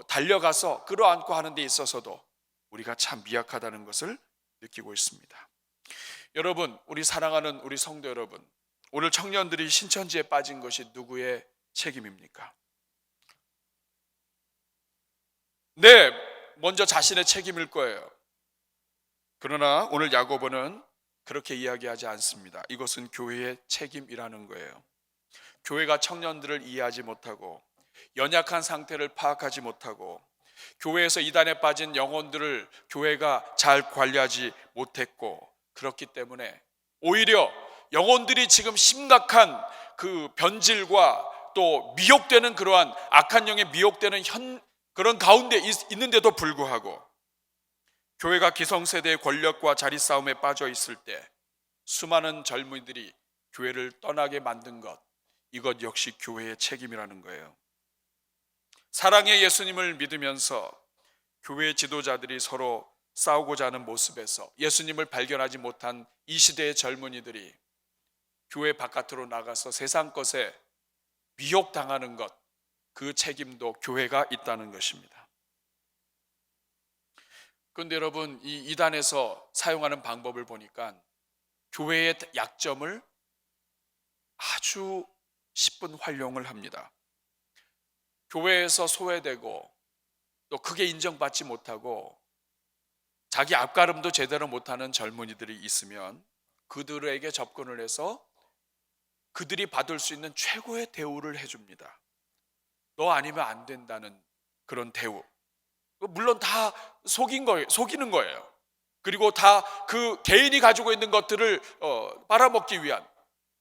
달려가서 끌어안고 하는 데 있어서도 우리가 참 미약하다는 것을 느끼고 있습니다. 여러분, 우리 사랑하는 우리 성도 여러분, 오늘 청년들이 신천지에 빠진 것이 누구의 책임입니까? 네, 먼저 자신의 책임일 거예요. 그러나 오늘 야고보는 그렇게 이야기하지 않습니다. 이것은 교회의 책임이라는 거예요. 교회가 청년들을 이해하지 못하고 연약한 상태를 파악하지 못하고 교회에서 이단에 빠진 영혼들을 교회가 잘 관리하지 못했고, 그렇기 때문에 오히려 영혼들이 지금 심각한 그 변질과 또 미혹되는 그러한 악한 영에 미혹되는 그런 가운데 있는데도 불구하고 교회가 기성세대의 권력과 자리 싸움에 빠져 있을 때 수많은 젊은이들이 교회를 떠나게 만든 것, 이것 역시 교회의 책임이라는 거예요. 사랑의 예수님을 믿으면서 교회 지도자들이 서로 싸우고자 하는 모습에서 예수님을 발견하지 못한 이 시대의 젊은이들이 교회 바깥으로 나가서 세상 것에 미혹당하는 것, 그 책임도 교회가 있다는 것입니다. 그런데 여러분, 이 이단에서 사용하는 방법을 보니까 교회의 약점을 아주 10분 활용을 합니다. 교회에서 소외되고 또 크게 인정받지 못하고 자기 앞가름도 제대로 못하는 젊은이들이 있으면 그들에게 접근을 해서 그들이 받을 수 있는 최고의 대우를 해줍니다. 너 아니면 안 된다는 그런 대우. 물론 다 속이는 거예요. 그리고 다 그 개인이 가지고 있는 것들을 빨아먹기 위한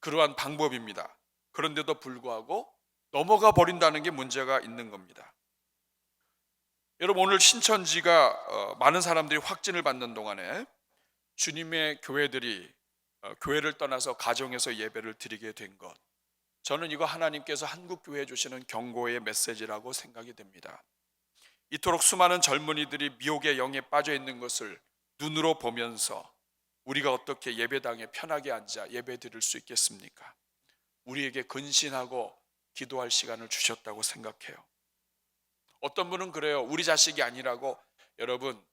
그러한 방법입니다. 그런데도 불구하고 넘어가 버린다는 게 문제가 있는 겁니다. 여러분, 오늘 신천지가 많은 사람들이 확진을 받는 동안에 주님의 교회들이 교회를 떠나서 가정에서 예배를 드리게 된 것, 저는 이거 하나님께서 한국교회에 주시는 경고의 메시지라고 생각이 됩니다. 이토록 수많은 젊은이들이 미혹의 영에 빠져 있는 것을 눈으로 보면서 우리가 어떻게 예배당에 편하게 앉아 예배 드릴 수 있겠습니까? 우리에게 근신하고 기도할 시간을 주셨다고 생각해요. 어떤 분은 그래요. 우리 자식이 아니라고. 여러분,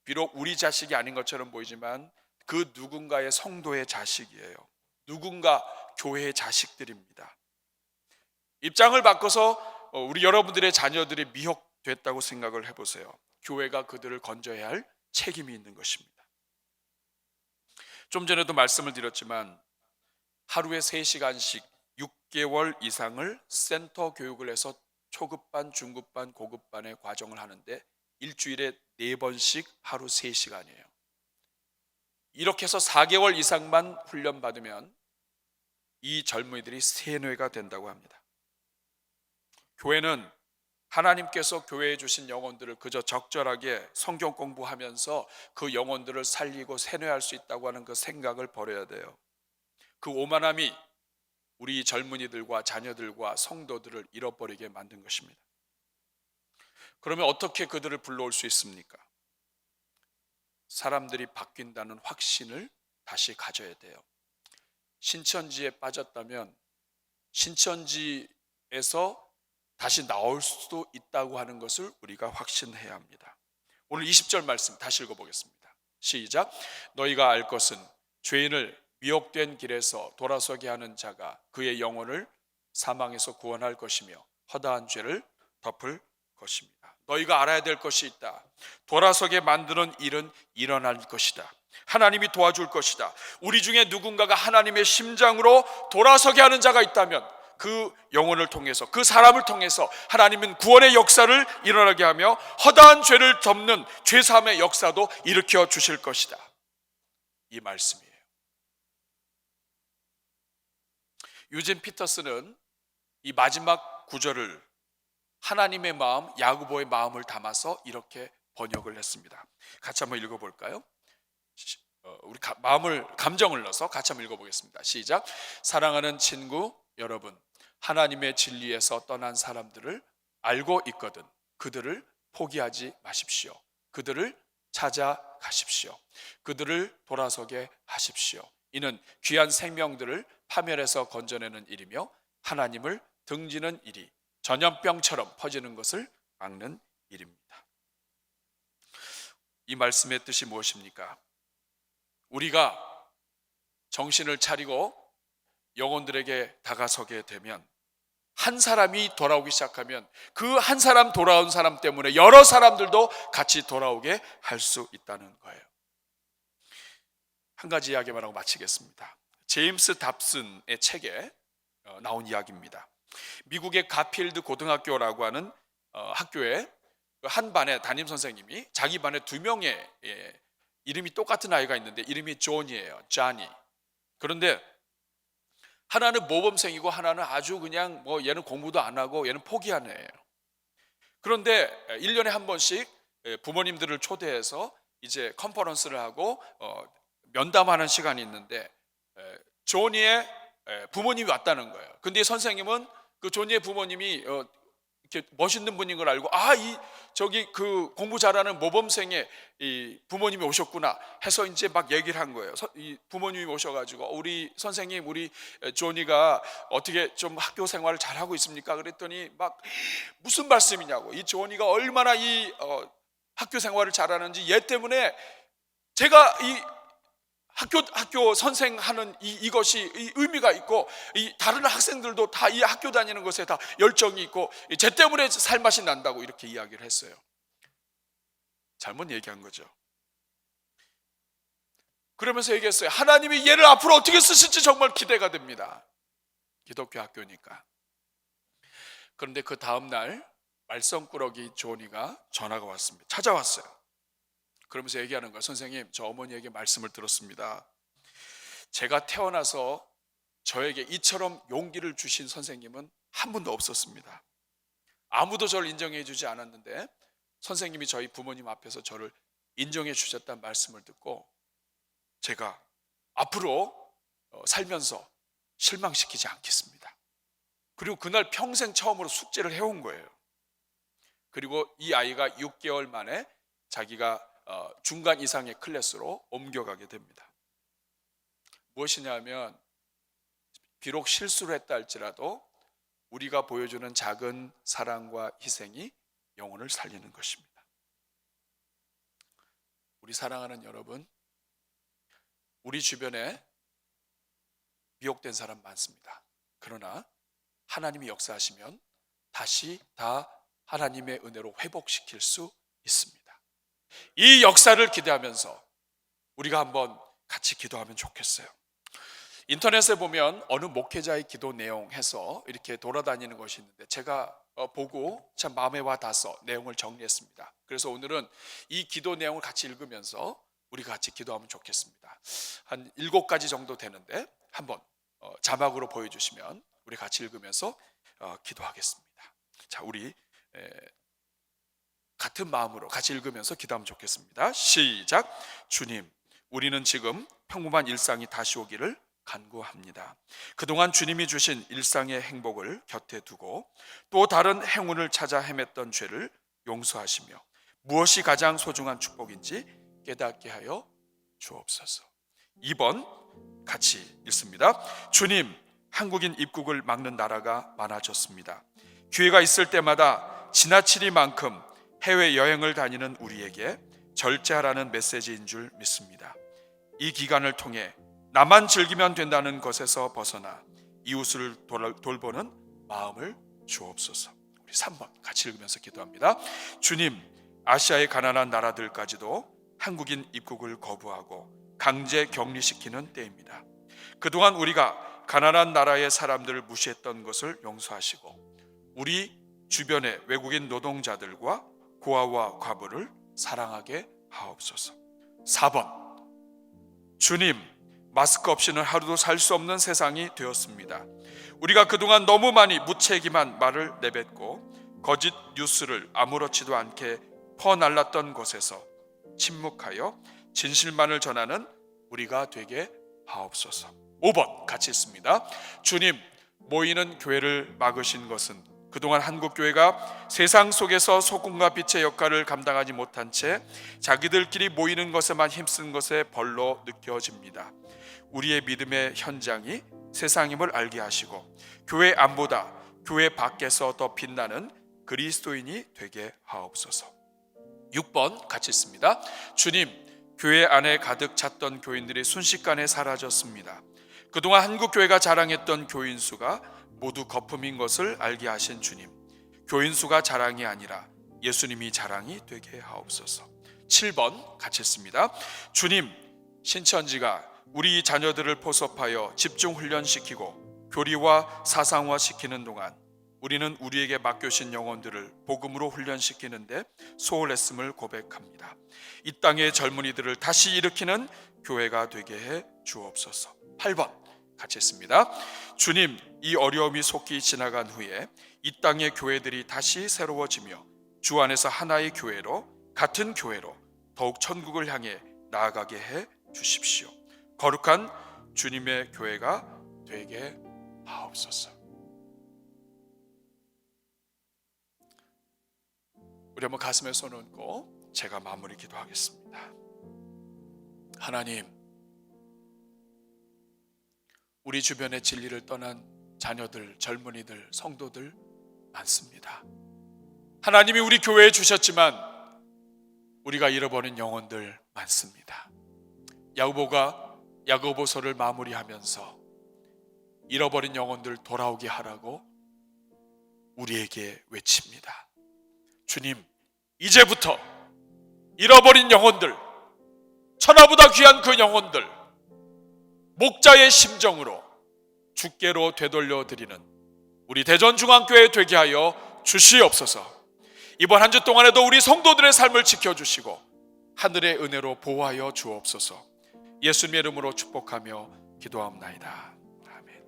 비록 우리 자식이 아닌 것처럼 보이지만 그 누군가의 성도의 자식이에요. 누군가 교회의 자식들입니다. 입장을 바꿔서 우리 여러분들의 자녀들이 미혹됐다고 생각을 해보세요. 교회가 그들을 건져야 할 책임이 있는 것입니다. 좀 전에도 말씀을 드렸지만 하루에 3시간씩 6개월 이상을 센터 교육을 해서 초급반, 중급반, 고급반의 과정을 하는데 일주일에 4번씩 하루 3시간이에요. 이렇게 해서 4개월 이상만 훈련받으면 이 젊은이들이 세뇌가 된다고 합니다. 교회는 하나님께서 교회에 주신 영혼들을 그저 적절하게 성경 공부하면서 그 영혼들을 살리고 세뇌할 수 있다고 하는 그 생각을 버려야 돼요. 그 오만함이 우리 젊은이들과 자녀들과 성도들을 잃어버리게 만든 것입니다. 그러면 어떻게 그들을 불러올 수 있습니까? 사람들이 바뀐다는 확신을 다시 가져야 돼요. 신천지에 빠졌다면 신천지에서 다시 나올 수도 있다고 하는 것을 우리가 확신해야 합니다. 오늘 20절 말씀 다시 읽어보겠습니다. 시작. 너희가 알 것은 죄인을 미혹된 길에서 돌아서게 하는 자가 그의 영혼을 사망에서 구원할 것이며 허다한 죄를 덮을 것입니다. 너희가 알아야 될 것이 있다. 돌아서게 만드는 일은 일어날 것이다. 하나님이 도와줄 것이다. 우리 중에 누군가가 하나님의 심장으로 돌아서게 하는 자가 있다면 그 영혼을 통해서, 그 사람을 통해서 하나님은 구원의 역사를 일어나게 하며 허다한 죄를 덮는 죄사함의 역사도 일으켜 주실 것이다. 이 말씀이에요. 유진 피터스는 이 마지막 구절을 하나님의 마음, 야고보의 마음을 담아서 이렇게 번역을 했습니다. 같이 한번 읽어볼까요? 우리 감정을 넣어서 같이 한번 읽어보겠습니다. 시작. 사랑하는 친구 여러분, 하나님의 진리에서 떠난 사람들을 알고 있거든 그들을 포기하지 마십시오. 그들을 찾아가십시오. 그들을 돌아서게 하십시오. 이는 귀한 생명들을 파멸해서 건져내는 일이며 하나님을 등지는 일이 전염병처럼 퍼지는 것을 막는 일입니다. 이 말씀의 뜻이 무엇입니까? 우리가 정신을 차리고 영혼들에게 다가서게 되면, 한 사람이 돌아오기 시작하면 그 한 사람 돌아온 사람 때문에 여러 사람들도 같이 돌아오게 할 수 있다는 거예요. 한 가지 이야기만 하고 마치겠습니다. 제임스 답슨의 책에 나온 이야기입니다. 미국의 가필드 고등학교라고 하는 학교에 한 반에 담임 선생님이 자기 반에 2명의 이름이 똑같은 아이가 있는데 이름이 존이에요. 쟈니. 그런데 하나는 모범생이고 하나는 아주 그냥 얘는 공부도 안 하고 얘는 포기한 애예요. 그런데 1년에 한 번씩 부모님들을 초대해서 이제 컨퍼런스를 하고 면담하는 시간이 있는데 존이의 부모님이 왔다는 거예요. 근데 선생님은 그 존이의 부모님이 이렇게 멋있는 분인 걸 알고 저기 그 공부 잘하는 모범생의 이 부모님이 오셨구나 해서 이제 막 얘기를 한 거예요. 이 부모님이 오셔가지고 우리 선생님, 우리 존이가 어떻게 좀 학교 생활을 잘하고 있습니까? 그랬더니 막 무슨 말씀이냐고. 이 존이가 얼마나 이 학교 생활을 잘하는지 얘 때문에 제가 이 학교 선생하는 이것이 의미가 있고 이 다른 학생들도 다 이 학교 다니는 것에 다 열정이 있고 쟤 때문에 살맛이 난다고 이렇게 이야기를 했어요. 잘못 얘기한 거죠. 그러면서 얘기했어요. 하나님이 얘를 앞으로 어떻게 쓰실지 정말 기대가 됩니다. 기독교 학교니까. 그런데 그 다음날 말썽꾸러기 조니가 전화가 왔습니다. 찾아왔어요. 그러면서 얘기하는 거예요. 선생님, 저 어머니에게 말씀을 들었습니다. 제가 태어나서 저에게 이처럼 용기를 주신 선생님은 한 분도 없었습니다. 아무도 저를 인정해 주지 않았는데 선생님이 저희 부모님 앞에서 저를 인정해 주셨다는 말씀을 듣고 제가 앞으로 살면서 실망시키지 않겠습니다. 그리고 그날 평생 처음으로 숙제를 해온 거예요. 그리고 이 아이가 6개월 만에 자기가 중간 이상의 클래스로 옮겨가게 됩니다. 무엇이냐면 비록 실수를 했다 할지라도 우리가 보여주는 작은 사랑과 희생이 영혼을 살리는 것입니다. 우리 사랑하는 여러분, 우리 주변에 미혹된 사람 많습니다. 그러나 하나님이 역사하시면 다시 다 하나님의 은혜로 회복시킬 수 있습니다. 이 역사를 기대하면서 우리가 한번 같이 기도하면 좋겠어요. 인터넷에 보면 어느 목회자의 기도 내용 해서 이렇게 돌아다니는 것이 있는데 제가 보고 참 마음에 와 닿아서 내용을 정리했습니다. 그래서 오늘은 이 기도 내용을 같이 읽으면서 우리가 같이 기도하면 좋겠습니다. 한 7가지 정도 되는데 한번 자막으로 보여주시면 우리 같이 읽으면서 기도하겠습니다. 자, 우리 같은 마음으로 같이 읽으면서 기도하면 좋겠습니다. 시작. 주님, 우리는 지금 평범한 일상이 다시 오기를 간구합니다. 그동안 주님이 주신 일상의 행복을 곁에 두고 또 다른 행운을 찾아 헤맸던 죄를 용서하시며 무엇이 가장 소중한 축복인지 깨닫게 하여 주옵소서. 2번 같이 읽습니다. 주님, 한국인 입국을 막는 나라가 많아졌습니다. 기회가 있을 때마다 지나치리만큼 해외여행을 다니는 우리에게 절제하라는 메시지인 줄 믿습니다. 이 기간을 통해 나만 즐기면 된다는 것에서 벗어나 이웃을 돌보는 마음을 주옵소서. 우리 3번 같이 읽으면서 기도합니다. 주님, 아시아의 가난한 나라들까지도 한국인 입국을 거부하고 강제 격리시키는 때입니다. 그동안 우리가 가난한 나라의 사람들을 무시했던 것을 용서하시고 우리 주변의 외국인 노동자들과 고아와 과부를 사랑하게 하옵소서. 4번, 주님, 마스크 없이는 하루도 살 수 없는 세상이 되었습니다. 우리가 그동안 너무 많이 무책임한 말을 내뱉고 거짓 뉴스를 아무렇지도 않게 퍼날랐던 곳에서 침묵하여 진실만을 전하는 우리가 되게 하옵소서. 5번 같이 읽습니다. 주님, 모이는 교회를 막으신 것은 그동안 한국교회가 세상 속에서 소금과 빛의 역할을 감당하지 못한 채 자기들끼리 모이는 것에만 힘쓴 것에 벌로 느껴집니다. 우리의 믿음의 현장이 세상임을 알게 하시고 교회 안보다 교회 밖에서 더 빛나는 그리스도인이 되게 하옵소서. 6번 같이 읽습니다. 주님, 교회 안에 가득 찼던 교인들이 순식간에 사라졌습니다. 그동안 한국교회가 자랑했던 교인 수가 모두 거품인 것을 알게 하신 주님, 교인 수가 자랑이 아니라 예수님이 자랑이 되게 하옵소서. 7번 같이 읽습니다. 주님, 신천지가 우리 자녀들을 포섭하여 집중 훈련시키고 교리와 사상화시키는 동안 우리는 우리에게 맡겨신 영혼들을 복음으로 훈련시키는데 소홀했음을 고백합니다. 이 땅의 젊은이들을 다시 일으키는 교회가 되게 해 주옵소서. 8번 같이 했습니다. 주님, 이 어려움이 속히 지나간 후에 이 땅의 교회들이 다시 새로워지며 주 안에서 하나의 교회로, 같은 교회로 더욱 천국을 향해 나아가게 해 주십시오. 거룩한 주님의 교회가 되게 하옵소서. 우리 한번 가슴에 손을 얹고 제가 마무리 기도하겠습니다. 하나님, 우리 주변의 진리를 떠난 자녀들, 젊은이들, 성도들 많습니다. 하나님이 우리 교회에 주셨지만 우리가 잃어버린 영혼들 많습니다. 야고보가 야고보서를 마무리하면서 잃어버린 영혼들 돌아오게 하라고 우리에게 외칩니다. 주님, 이제부터 잃어버린 영혼들, 천하보다 귀한 그 영혼들 목자의 심정으로 주께로 되돌려 드리는 우리 대전중앙교회 되게 하여 주시옵소서. 이번 한 주 동안에도 우리 성도들의 삶을 지켜주시고 하늘의 은혜로 보호하여 주옵소서. 예수님의 이름으로 축복하며 기도하옵나이다. 아멘.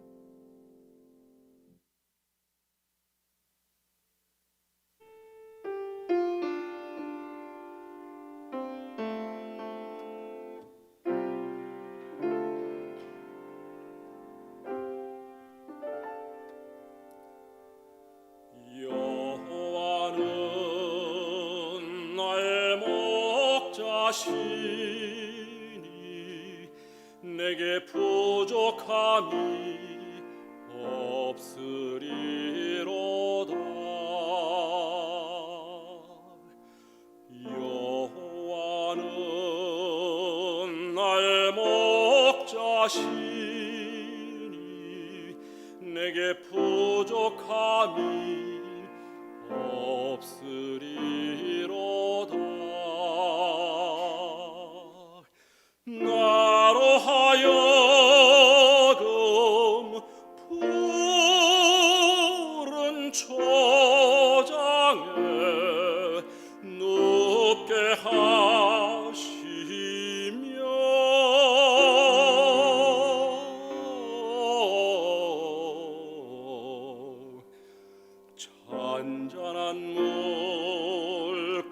여호와는 나의 목자시니 내게 부족함이 없으리로다. 여호와는 나의 목자시니 내게 부족함이 없으리로다. 나로 하여금 푸른 초장에 눕게 하시며 잔잔한 물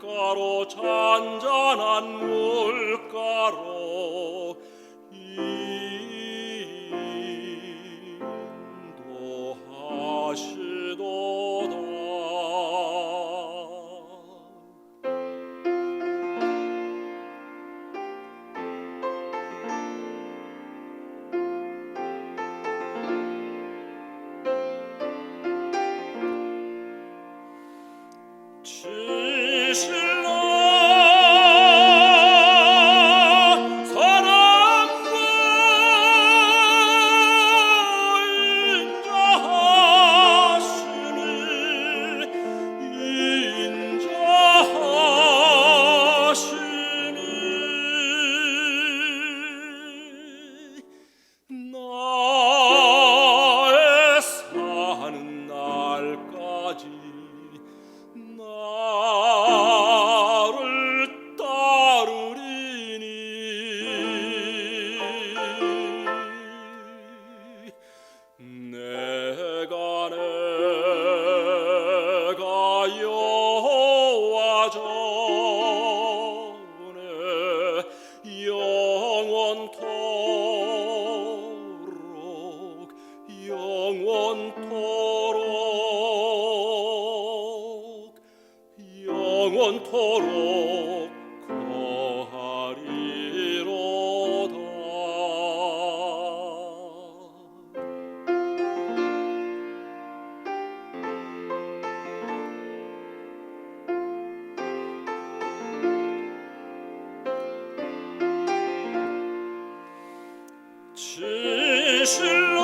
진실로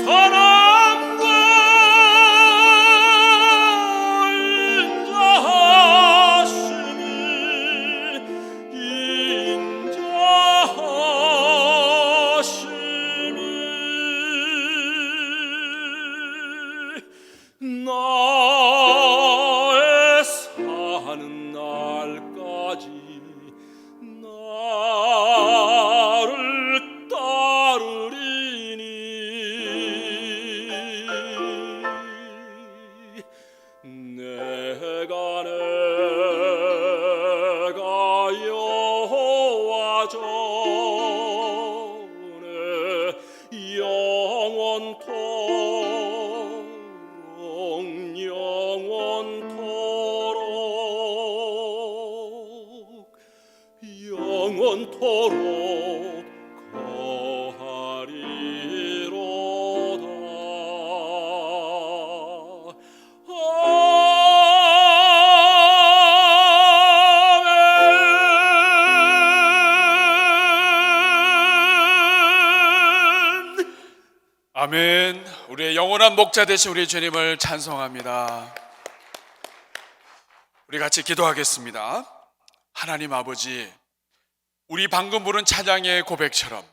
사랑과 인자하심이 나의 사는 날까지 나를 따르리니 내가 여호와 전에 영원토록 거하리로다. 아멘. 우리의 영원한 목자 되신 우리 주님을 찬송합니다. 우리 같이 기도하겠습니다. 하나님 아버지, 우리 방금 부른 찬양의 고백처럼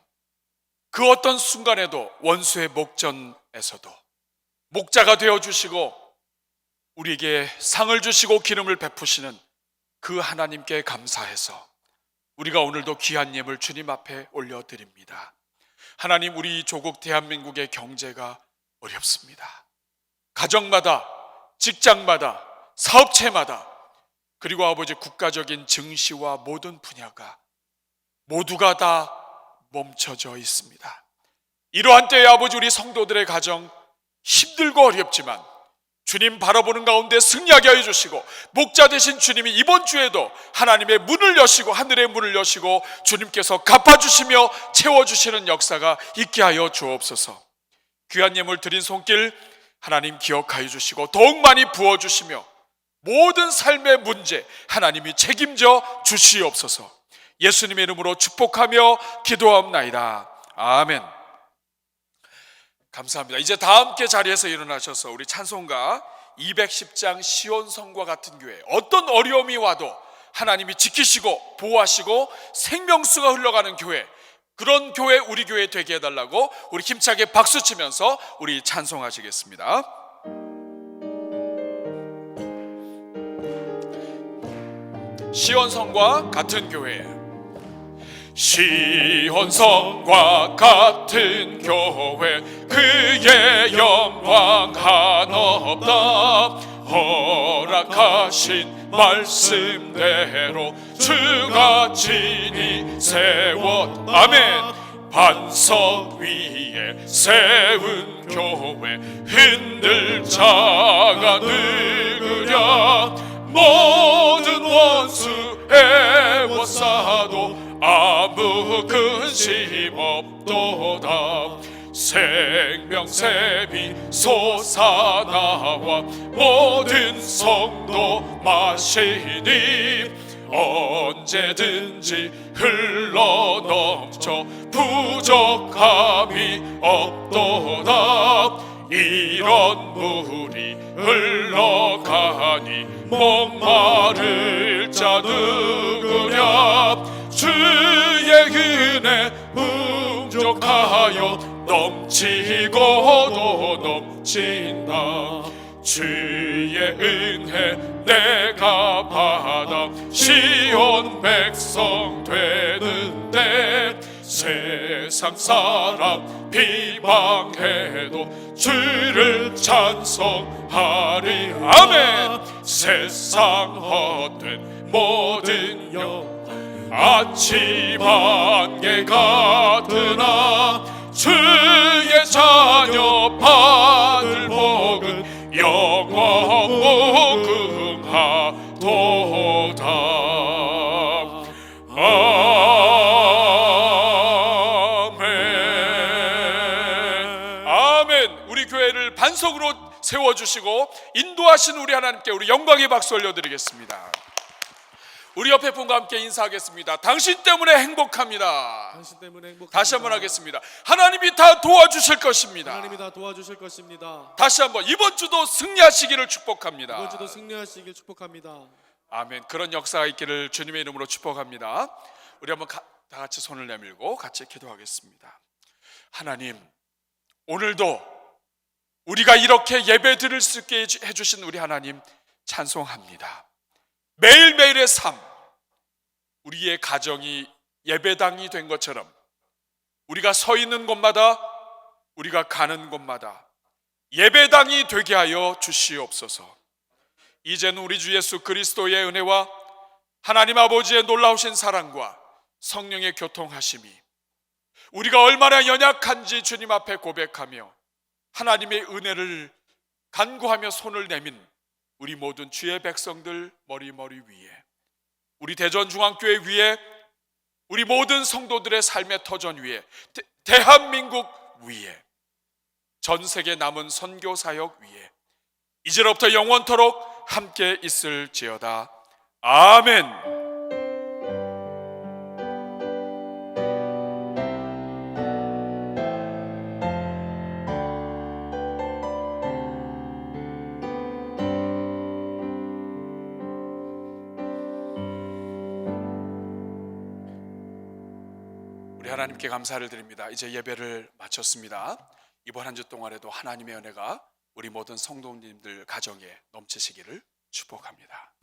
그 어떤 순간에도 원수의 목전에서도 목자가 되어주시고 우리에게 상을 주시고 기름을 베푸시는 그 하나님께 감사해서 우리가 오늘도 귀한 예물 주님 앞에 올려드립니다. 하나님, 우리 조국 대한민국의 경제가 어렵습니다. 가정마다, 직장마다, 사업체마다, 그리고 아버지 국가적인 증시와 모든 분야가 모두가 다 멈춰져 있습니다. 이러한 때에 아버지, 우리 성도들의 가정 힘들고 어렵지만 주님 바라보는 가운데 승리하게 하여 주시고, 목자 되신 주님이 이번 주에도 하나님의 문을 여시고 하늘의 문을 여시고 주님께서 갚아주시며 채워주시는 역사가 있게 하여 주옵소서. 귀한 예물 드린 손길 하나님 기억하여 주시고 더욱 많이 부어주시며 모든 삶의 문제 하나님이 책임져 주시옵소서. 예수님의 이름으로 축복하며 기도하옵나이다. 아멘. 감사합니다. 이제 다 함께 자리에서 일어나셔서 우리 찬송가 210장 시온성과 같은 교회, 어떤 어려움이 와도 하나님이 지키시고 보호하시고 생명수가 흘러가는 교회, 그런 교회, 우리 교회 되게 해달라고 우리 힘차게 박수치면서 우리 찬송하시겠습니다. 시온성과 같은 교회. 시온성과 같은 교회, 그의 영광 한없다. 허락하신 말씀대로 주가 친히 세워, 아멘. 반석 위에 세운 교회, 흔들 자가 늙으랴. 모든 원수 애워싸도 아무 근심 없도다. 생명샘이 솟아나와 모든 성도 마시니 언제든지 흘러넘쳐 부족함이 없도다. 이런 물이 흘러가니 목마를 자 누구랴. 주의 은혜 풍족하여 넘치고도 넘친다. 주의 은혜 내가 받아 시온 백성 되는데, 세상 사람 비방해도 주를 찬송하리. 아멘. 세상 헛된 모든 영광 아침 안개 같으나 주의 자녀 받을 복은 영원 무궁하도다. 아멘. 아멘. 우리 교회를 반석으로 세워주시고 인도하신 우리 하나님께 우리 영광의 박수 올려드리겠습니다. 우리 옆에 분과 함께 인사하겠습니다. 당신 때문에 행복합니다. 당신 때문에 행복합니다. 다시 한번 하겠습니다. 하나님이 다 도와주실 것입니다. 하나님이 다 도와주실 것입니다. 다시 한번 이번 주도 승리하시기를 축복합니다. 이번 주도 승리하시길 축복합니다. 아멘. 그런 역사가 있기를 주님의 이름으로 축복합니다. 우리 한번 다 같이 손을 내밀고 같이 기도하겠습니다. 하나님, 오늘도 우리가 이렇게 예배 드릴 수 있게 해주신 우리 하나님 찬송합니다. 매일매일의 삶, 우리의 가정이 예배당이 된 것처럼 우리가 서 있는 곳마다, 우리가 가는 곳마다 예배당이 되게 하여 주시옵소서. 이제는 우리 주 예수 그리스도의 은혜와 하나님 아버지의 놀라우신 사랑과 성령의 교통하심이 우리가 얼마나 연약한지 주님 앞에 고백하며 하나님의 은혜를 간구하며 손을 내민 우리 모든 주의 백성들 머리 위에, 우리 대전중앙교회 위에, 우리 모든 성도들의 삶의 터전 위에, 대한민국 위에, 전 세계 남은 선교 사역 위에 이제로부터 영원토록 함께 있을지어다. 아멘. 우리 하나님께 감사를 드립니다. 이제 예배를 마쳤습니다. 이번 한 주 동안에도 하나님의 은혜가 우리 모든 성도님들 가정에 넘치시기를 축복합니다.